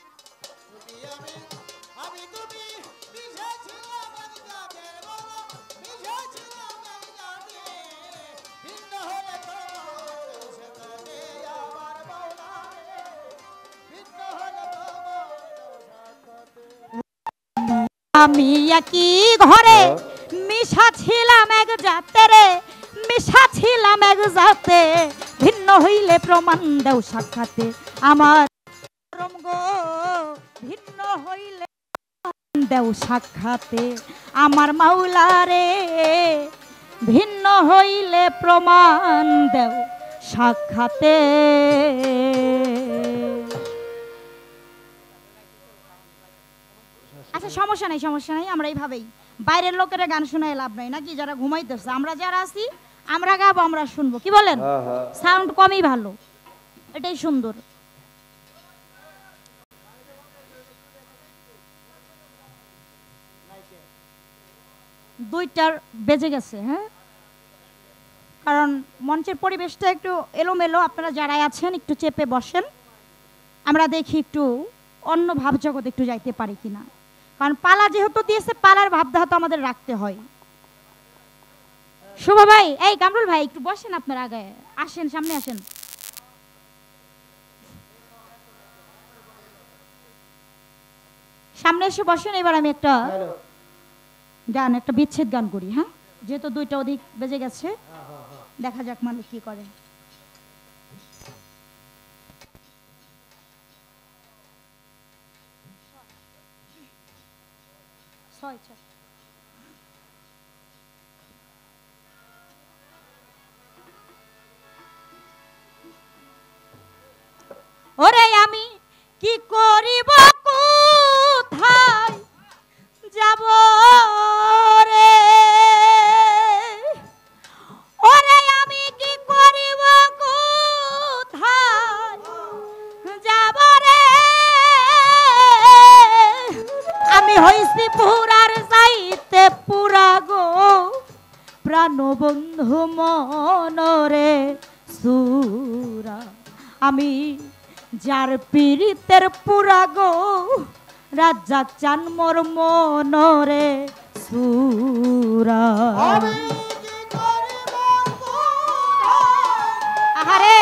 আমি একই ঘরে মিশা ছিলাম এক জাতে রে, মিশা ছিলাম এক জাতে, ভিন্ন হইলে প্রমাণ দেও সাক্ষাতে আমার গো, ভিন্ন হইলে দেও সাক্ষাতে আমার মাওলা রে, ভিন্ন হইলে প্রমাণ দেও সাক্ষাতে। আচ্ছা সমস্যা নাই, সমস্যা নাই, আমরা এইভাবেই বাইরের লোকেরা গান শোনায় লাভ নাই নাকি, যারা ঘুমাইতেছে, আমরা যারা আছি আমরা গাবো, আমরা শুনবো, কি বলেন? সাউন্ড কমই ভালো, এটাই সুন্দর। দুইটার বেজে গেছে, হ্যাঁ, কারণ মঞ্চের পরিবেশটা একটু এলোমেলো, আপনারা যারা আছেন একটু চেপে বসেন, আমরা দেখি একটু অন্য ভাব জগৎ একটু যাইতে পারি কিনা, কারণ পালা যেহেতু দিয়েছে পালার ভাবটা তো আমাদের রাখতে হয়। শুভ ভাই, এই কামরুল ভাই একটু বসেন, আপনার আগে আসেন, সামনে আসেন। সামনে এসে বসেন। এবার আমি একটা গান, একটা বিচ্ছেদ গান করি, হ্যাঁ, যেহেতু দুইটা অধিক বেজে গেছে, দেখা যাক মালিক কি করে। ওরে আমি কি করিব, কোথায় যাব রে, ওরে আমি কি করিব, কোথায় যাব রে, আমি হইছি পুরার চাইতে পুরা গো, প্রাণবন্ধু মনরে সুরা, আমি যার পীড়িতের পুরা গো, রাজা চান মোর মনরে সুরা। আহারে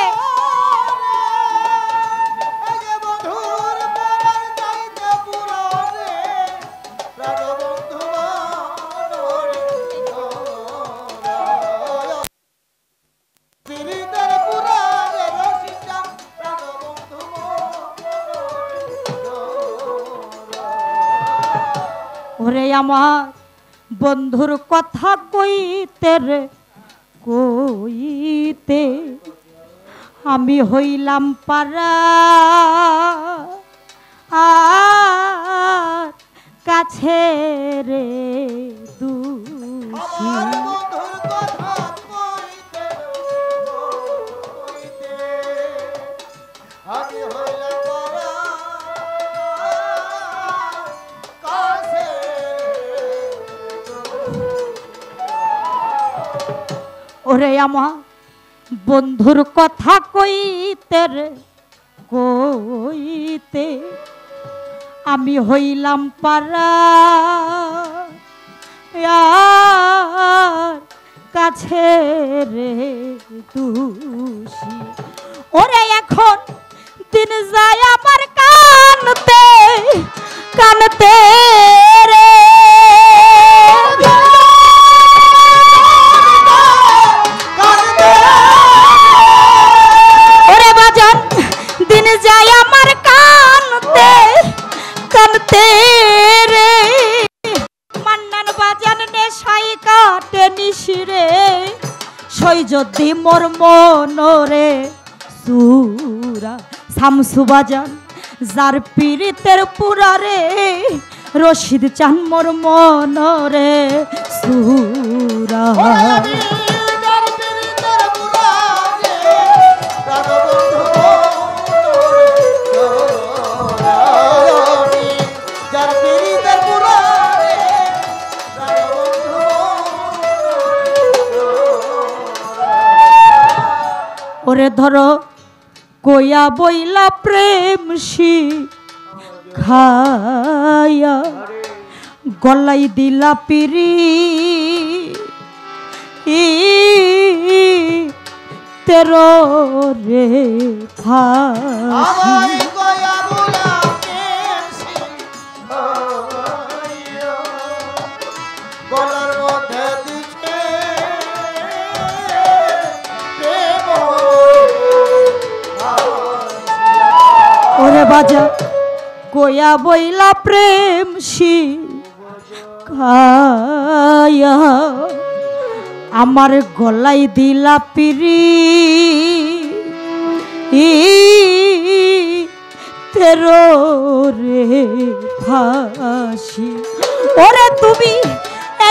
ওরে আমার বন্ধুর কথা কইতে রে কইতে, আমি হইলাম পারা আর কাছে রে দুষি, ওরে আমার বন্ধুর কথা কইতে রে কইতে, আমি হইলাম পারা আর কাছে রে দুষি, ওরে এখন দিন যায় আমার কানতে কানতে রে, ওরে বাজান দিন যায় আমার কানতে কানতে রে, মান্নান বাজান নেশাই কাটে নিশিরে, সই যদি মোর মনরে সুরা, শামসু বাজান যার পীড়িতের পুরা রে, রশিদ চান মোর মনরে সুরা। ওরে ধরো কইয়া বইলা প্রেম শিখায়া, গলাই দিলা পিরি তেরো রে ফাঁসি, বাজা কয়া বইলা প্রেম শিখায়া আমার গলায় দিলা পিরি তেরো রে ফাঁসি। ওরে তুমি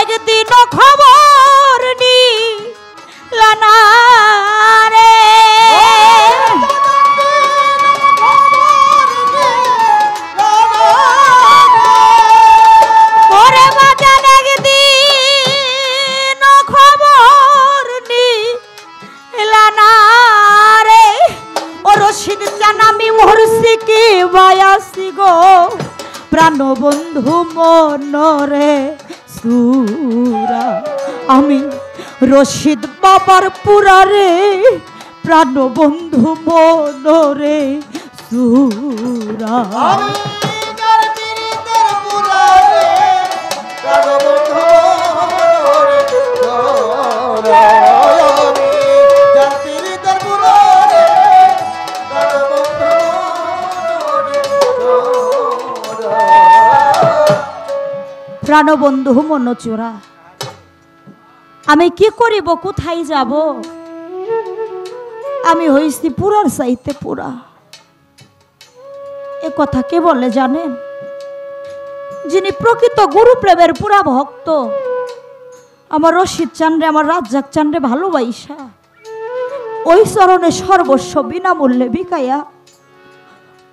একদিনও খবর নিলা না রে, ওরে বাজান একদিনও খবর নিলা না রে। ও রশিদ জান আমি মরছি কি বায়াসি গো, প্রাণবন্ধু মনরে সুরা আমি রশিদ বাবার পুরারে, প্রাণবন্ধু মনরে সুরা। প্রাণবন্ধু মনচোরা আমি কি করিব, কোথায় যাব? আমি হইছি পুরার চাইতে পুরা। এ কথা কে বলে জানেন? যিনি প্রকৃত গুরু প্রেমের পুরা ভক্ত, আমার রশিদ চান্দ্রে, আমার রাজ্জাক চান্দ্রে ভালোবাসা ওই চরণে সর্বস্ব বিনামূল্যে বিকাইয়া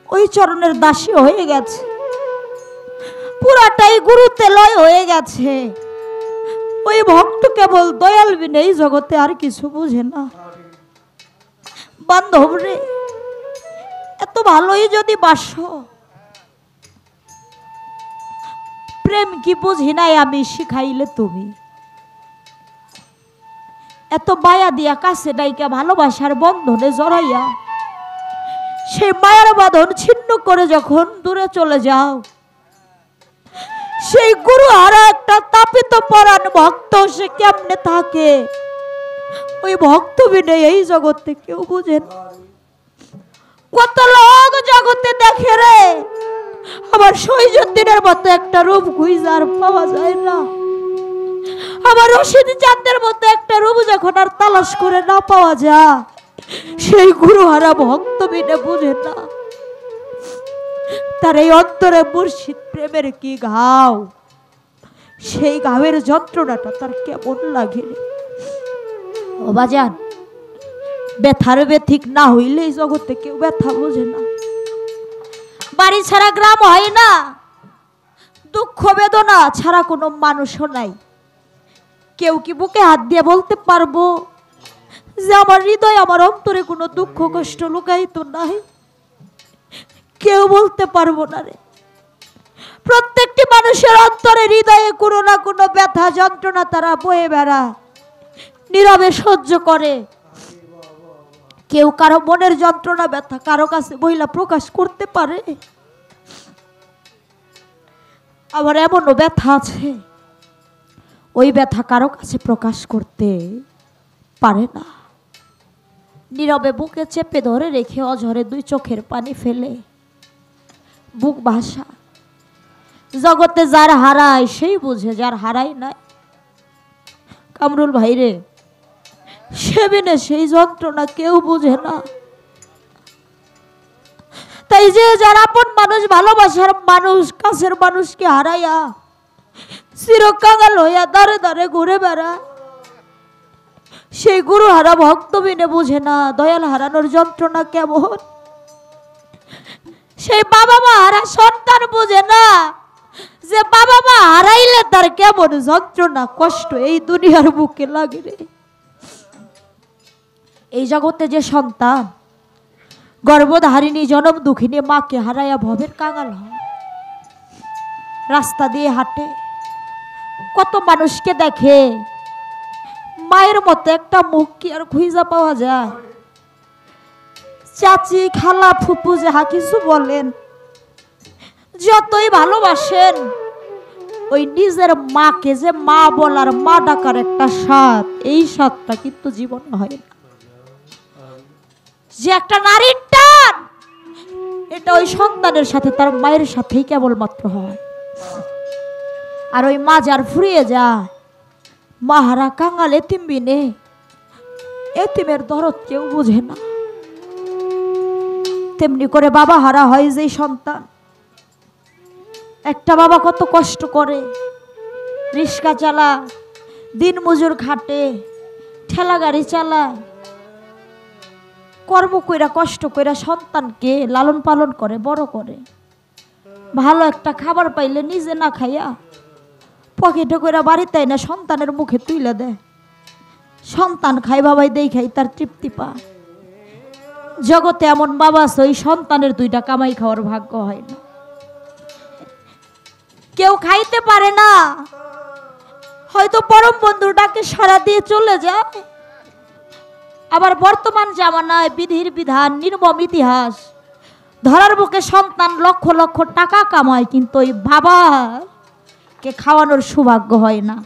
ওই চরণের দাসী হয়ে গেছে, পুরাটাই গুরুতে লয় হয়ে গেছে। ওই ভক্ত কেবল দয়াল বিনে এই জগতে আর কিছু বুঝে না। বান্ধব রে, এত ভালোই যদি বাসো, প্রেম কি বুঝি নাই আমি শিখাইলে তুমি, এত মায়া দিয়া কাছে ডাইকা ভালোবাসার বন্ধনে জড়াইয়া সেই মায়ার বাঁধন ছিন্ন করে যখন দূরে চলে যাও, সেই গুরু হারা একটা তাপিত পরাণ ভক্ত সে কেমনে থাকে? ওই ভক্ত বিনে এই জগতে কেউ বুঝে না। কত লোক জগতে দেখে রে, আমার শহীদুদ্দিনের মতো একটা রূপ খুঁজে আর পাওয়া যায় না। আমার রশিদ চাঁদের মতো একটা রূপ যখন আর তালাশ করে না পাওয়া যায়, সেই গুরু হারা ভক্ত বিনে বুঝে না তার এই অন্তরে মুর্শিদ প্রেমের কি ঘাও, সেই ঘাওয়ের যন্ত্রণাটা তার কেমন লাগে। ও বাজান, ব্যথার ব্যথিক না হইলে এই জগতে কেউ ব্যথা বোঝে না। বাড়ি ছাড়া গ্রাম হয় না, দুঃখ বেদনা ছাড়া কোনো মানুষও নাই। কেউ কি বুকে হাত দিয়ে বলতে পারবো যে আমার হৃদয়, আমার অন্তরে কোনো দুঃখ কষ্ট লুকায়িত নাই? কেউ বলতে পারবো না রে। প্রত্যেকটি মানুষের অন্তরে হৃদয়ে কোনো না কোনো ব্যথা যন্ত্রণা তারা বয়ে বেড়ায়, নীরবে সহ্য করে। কেউ কারো মনের যন্ত্রণা ব্যথা কারো কাছে বইলা প্রকাশ করতে পারে। আবার এমনও ব্যথা আছে ওই ব্যথা কারো কাছে প্রকাশ করতে পারে না, নীরবে বুকে চেপে ধরে রেখে অঝরে দুই চোখের পানি ফেলে বুক ভাষা। জগতে যার হারায় সেই বুঝে, যার হারাই নাই। কামরুল ভাই রে, সে বিনে সেই যন্ত্রণা কেউ বুঝে না। তাই যে যার আপন মানুষ, ভালোবাসার মানুষ, কাছের মানুষকে হারাইয়া চিরকাঙাল হইয়া দাঁড়ে দাঁড়ে ঘুরে বেড়া, সেই গুরু হারা ভক্ত বিনে বুঝে না দয়াল হারানোর যন্ত্রণা কেমন। সেই বাবা মা হারা সন্তান বুঝে না যে বাবা মা হারাইলে তার কেমন যন্ত্রণা কষ্ট এই দুনিয়ার বুকে লাগে রে। এই জগতে যে সন্তান গর্ভধারিণী জনম দুঃখিনী মাকে হারাইয়া ভবের কাঙাল হয়, রাস্তা দিয়ে হাঁটে, কত মানুষকে দেখে, মায়ের মতো একটা মুখ কি আর খুঁজা পাওয়া যায়? চাচি, খালা, ফুপু যাহা কিছু বলেন, যতই ভালোবাসেন, ওই নিজের মাকে যে মা বলার, মা ডাকার একটা স্বাদ, এই স্বাদটা কিন্তু জীবনে হয় না। যে একটা নারীর টান, এটা ওই সন্তানের সাথে তার মায়ের সাথেই কেবলমাত্র হয়। আর ওই মা যার ফুরিয়ে যায়, মাহারা কাঙাল এতিম বিনে, এতিমের দরদ কেউ বুঝে না। তেমনি করে বাবা হারা হয় যে সন্তান। একটা বাবা কত কষ্ট করে, রিক্সা চালায়, দিন মজুর খাটে, ঠেলা গাড়ি চালায়, কর্ম কইরা কষ্ট কইরা সন্তানকে লালন পালন করে, বড় করে। ভালো একটা খাবার পাইলে নিজে না খাইয়া পকেটে কইরা বাড়িতে না সন্তানের মুখে তুইলে দেয়। সন্তান খাই বাবাই দেই খাই তার তৃপ্তি পায়। জগতে এমন বাবা আছে ওই সন্তানের দুইটা কামাই খাওয়ার ভাগ্য হয় না। কেউ খাইতে পারে না, হয়তো পরম বন্ধুটাকে সারা দিয়ে চলে যায়। আবার বর্তমান জামানায় বিধির বিধান, নির্মম ইতিহাস, ধরার বুকে সন্তান লক্ষ লক্ষ টাকা কামায়, কিন্তু ওই বাবাকে খাওয়ানোর সৌভাগ্য হয় না।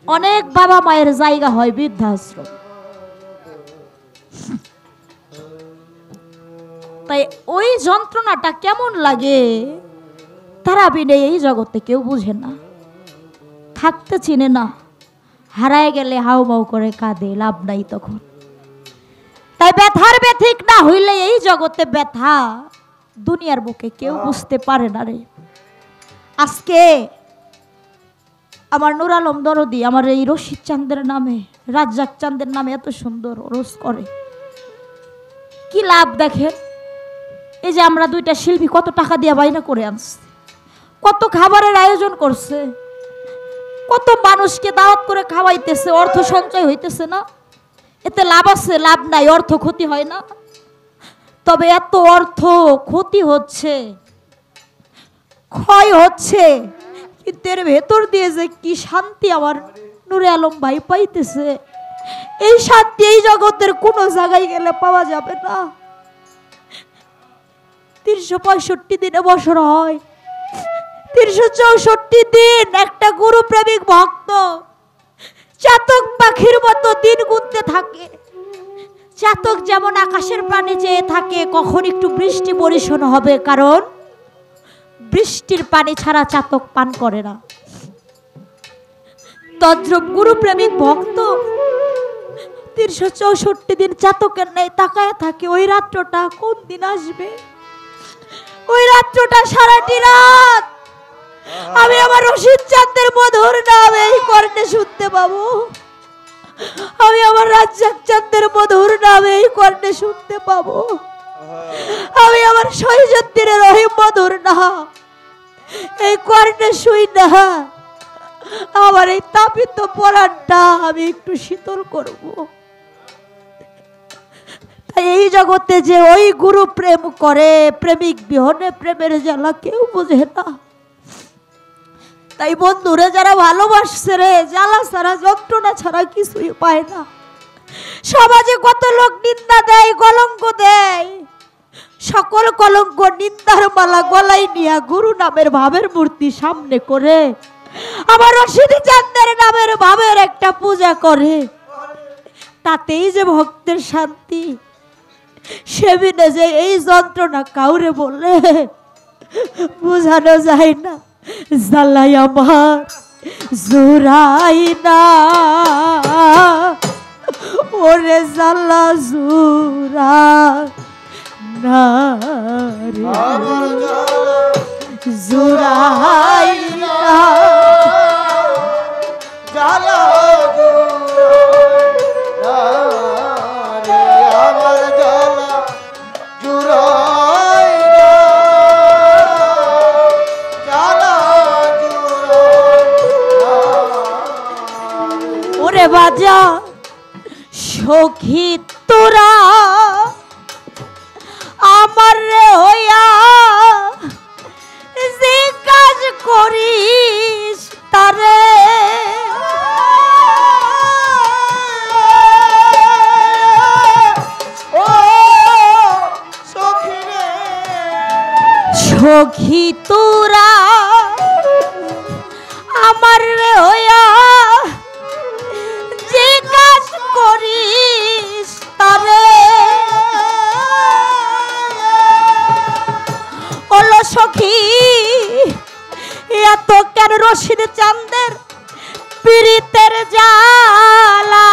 অনেক বাবা মায়ের জায়গা হয় বৃদ্ধাশ্রম। তাই ওই যন্ত্রণাটা কেমন লাগে তারা বিনে এই জগতে কেউ বুঝে না। থাকতে চিনে না, হারায় গেলে হাউমাউ করে কাঁদে, লাভ নাই তখন। তাই ব্যথার ব্যথিক না হইলে এই জগতে ব্যথা দুনিয়ার বুকে কেউ বুঝতে পারে না রে। আজকে আমার নুর আলম দরদি আমার এই রশিদ চাঁদের নামে, রাজ্জাক চাঁদের নামে এত সুন্দর ওরস করে, কি লাভ দেখেন। এই যে আমরা দুইটা শিল্পী কত টাকা দিয়ে বাইনা করে আনছি, কত খাবারের আয়োজন করছে, কত মানুষকে দাওয়াত করে খাওয়াইতেছে, অর্থ সঞ্চয় হইতেছে না? এতে লাভ আছে? লাভ নাই, অর্থ ক্ষতি হয় না। তবে এত অর্থ ক্ষতি হচ্ছে, ক্ষয় হচ্ছে, কিন্তু এর ভেতর দিয়ে যে কি শান্তি আমার নুরে আলম ভাই পাইতেছে, এই শান্তি এই জগতের কোনো জায়গায় গেলে পাওয়া যাবে না। 365 দিনে বছর হয়, 364 দিন একটা গুরু প্রেমিক ভক্ত চাতক পাখির মতো দিন গুনতে থাকে। চাতক যেমন আকাশের পানে চেয়ে থাকে কখন একটু বৃষ্টি বর্ষণ হবে, কারণ বৃষ্টির পানি ছাড়া চাতক পান করে না। তদ্রূপ গুরু প্রেমিক ভক্ত 364 দিন চাতকের ন্যায় তাকায় থাকে ওই রাত্রটা কোন দিন আসবে। ওই রাত্রটা সারাটি রাত আমি আমার রশিদ চাঁদের মধুর নাম এই কর্ণে শুনতে পাবো, আমি আমার রাজ্জাক চাঁদের মধুর নাম এই কর্ণে শুনতে পাবো, আমি আমার শহীদুদ্দিনের রহিম মধুর নাম এই কর্ণে শুই না আমার এই তাপিত পরাণটা আমি একটু শীতল করব। তাই এই জগতে যে ওই গুরু প্রেম করে, প্রেমিক বিহনে প্রেমের জ্বালা কেউ বোঝে না। তাই বন্ধুরে যারা ভালোবাসছে রে, জ্বালা ছাড়া যন্ত্রণা ছাড়া কিছুই পায় না। সমাজে কত লোক নিন্দা দেয়, কলঙ্ক দেয়, সকল কলঙ্ক নিন্দার মালা গলায় নিয়ে গুরু নামের ভাবের মূর্তি সামনে করে আমার রশিদ চাঁদের নামের ভাবের একটা পূজা করে, তাতেই যে ভক্তের শান্তি, সেবিনে যে এই যন্ত্রণা কাউরে বলে বোঝানো যায় না। জ্বালাই আমার জুরাই না, ওরে জ্বালা জুরা না রে, জুরাই না জ্বালা বাজা সখী তোরা আমার রে হইয়া যে কাজ করিস তারে ও সখী রে, সখী তোরা আমার রে হইয়া করিস তারে সখী এত কেন রশিদ চাঁদের পীড়িতের জ্বালা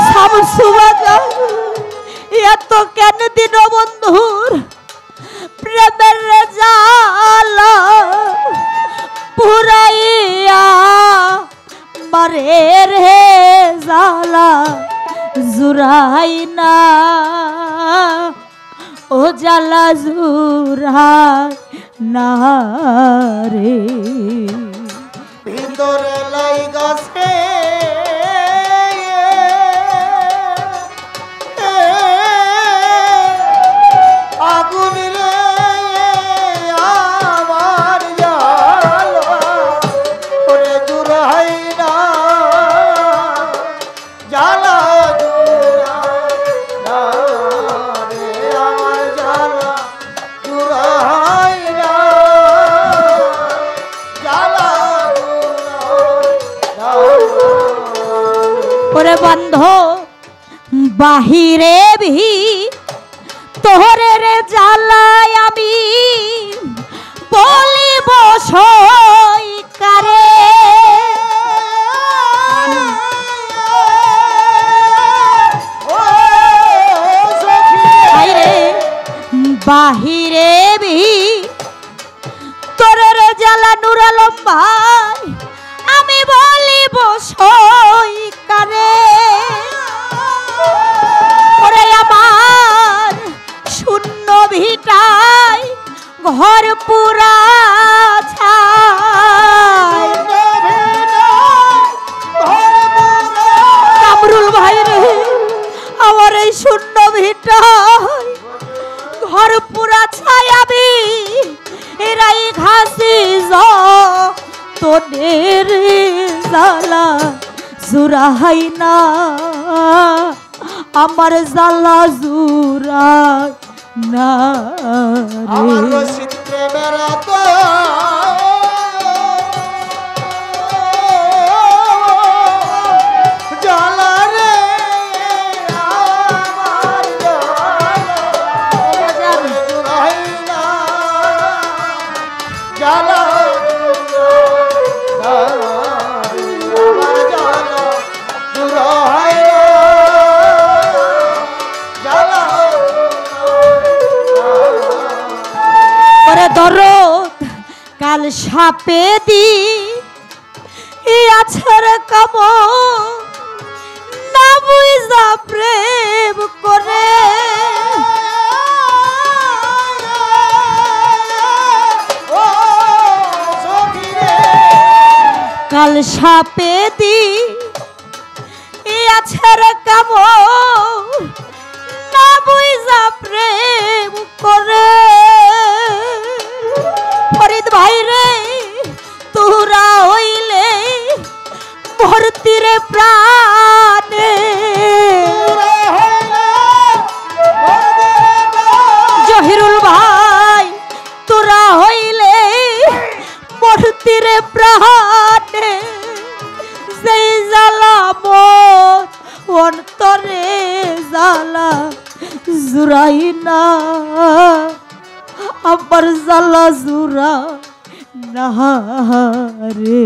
শামসুবাজার এত কেন দীনবন্ধুর প্রেমের জ্বালা পুরাইয়া মারে রে জ্বালা জুরাই না ও জ্বালা জুরাই না রে ভিতরে লাইগাছে আগুন রে আমার জ্বালা ওরে জুরাই না জ্বালা জুরাই না রে আমার জ্বালা জুরাই না জ্বালা ওরে বন্ধ বাহিরে ভি তোরে রে জ্বালায় আমি বলিব সই কারে বাহিরে ভি তোরে রে জ্বালা নুর আলম ভাই আমি বলিব সই কারে ওরে আমার শূন্য ভিটায় ঘর পুরা ছাই কামরুল ভাই রে আমার এই শূন্য ভিটায় ঘর পুরা ছাই আমি এরাই ঘাসি তোদের জ্বালা জুরাই না আমার জ্বালা জুরাই না আমার চিত্রে বেড়াতো জ্বালা রে আমার জ্বালা জুরাই না জ্বালা আমার জ্বালা জুরাই জ্বালা দরদ কাল সাপে দি আছর কাম না বুঝা প্রেম করে কাল সাপে দি আছর কাম না বুঝা প্রেম করে ফরিদ ভাই রে তোরা হইলে ভর্তিরে প্রাণে জহিরুল ভাই তোরা হইলে ভর্তিরে প্রাণে সেই জ্বালা মোর অন্তরে জ্বালা জুরাই না আমার জ্বালা জুরা না রে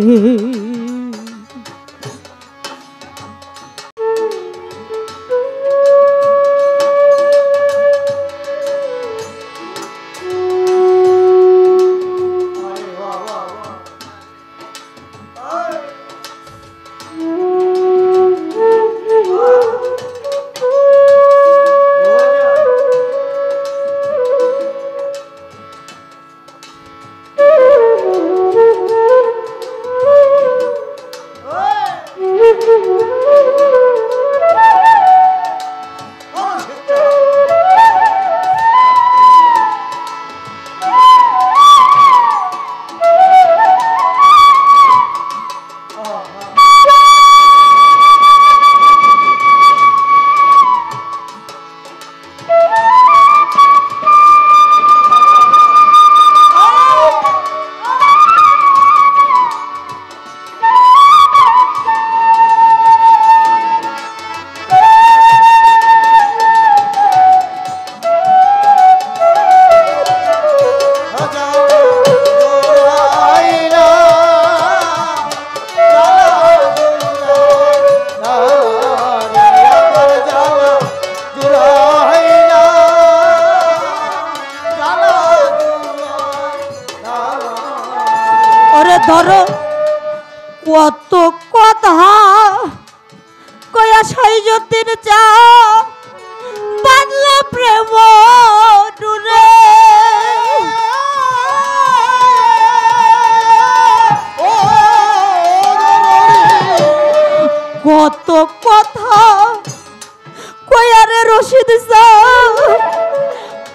রশিদ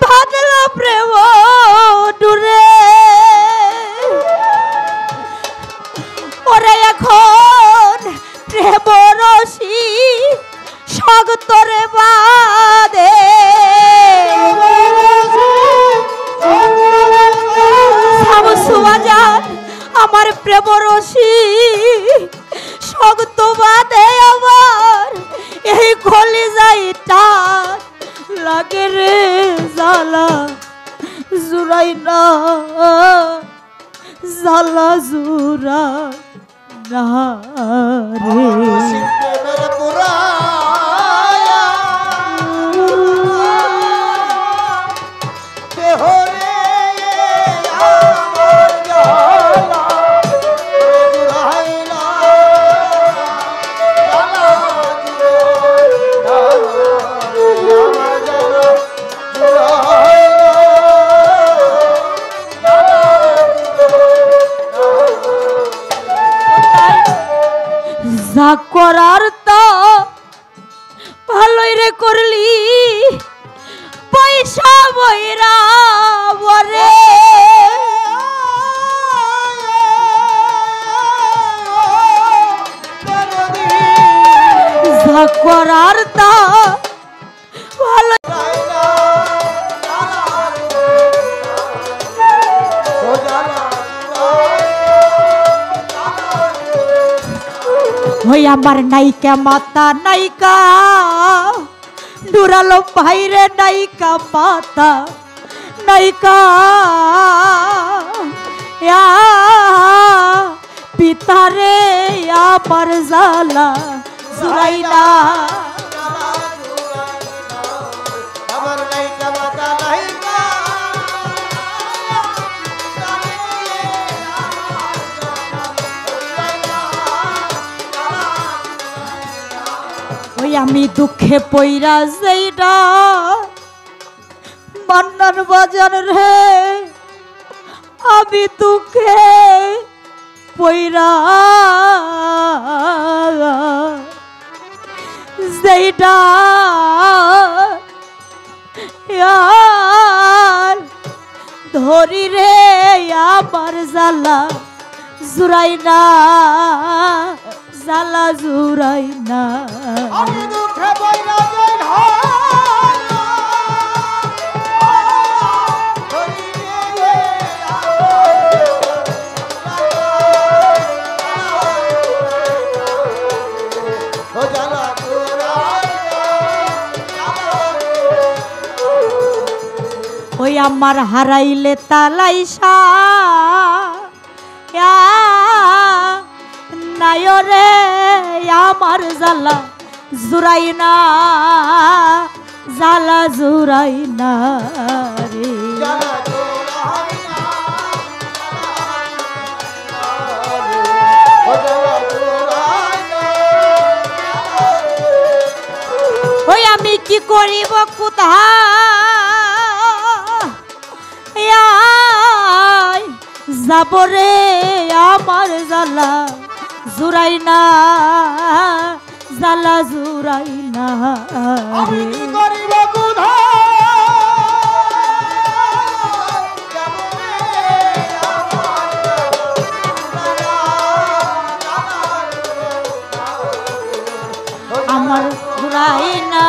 বাদল প্রেম ডুরে ওরে এখন প্রেম রশি সগতরে বাদে শামসুবাজান আমার প্রেম রশি শক্ত বাদে আমার এই কলিজাইটা লাগে রে জ্বালা জুড়াই না জ্বালা জুড়া না রে যা করার তো ভালোই রে করলি পয়সা বইরা বরে যা করার তো ভালো ওই আমার নাইকা মাতা নাইকা ডুরালো ভাইরে নাইকা মাতা নাইকা পিতারে আমার জ্বালা জুড়াই না আমি দুঃখে পইরা যাইরা মান্নার বাজার রে আমি দুঃখে পইরা যাইরা ধরি রে আমার জ্বালা জুড়াই না জ্বালা জুড়াই না আমি দুঃখে বইরা যাই ওই আমার হারাইলে তালাইসা নায়রে আমার জ্বালা জুড়াই না জ্বালা জুড়াই না রে ওই আমি কি করিব কোথায় যাব রে আমার জ্বালা জুড়াই না জ্বালা জুড়াই না আমি কি করিব আমার জুড়াই না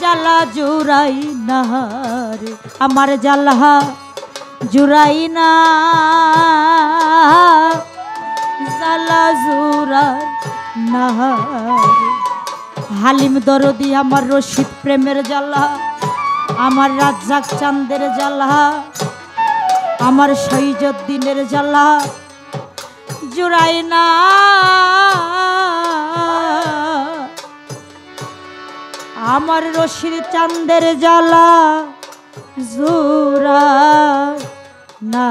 জ্বালা জুড়াই না রে আমার জ্বালা জুড়াই না জ্বালা জুড়াই না হালিম দরদি আমার রশিদ প্রেমের জ্বালা আমার রাজ্জাক চাঁদের জ্বালা আমার শহীদুদ্দিনের জ্বালা জুড়াই না আমার রশিদ চাঁদের জ্বালা জুড়াই না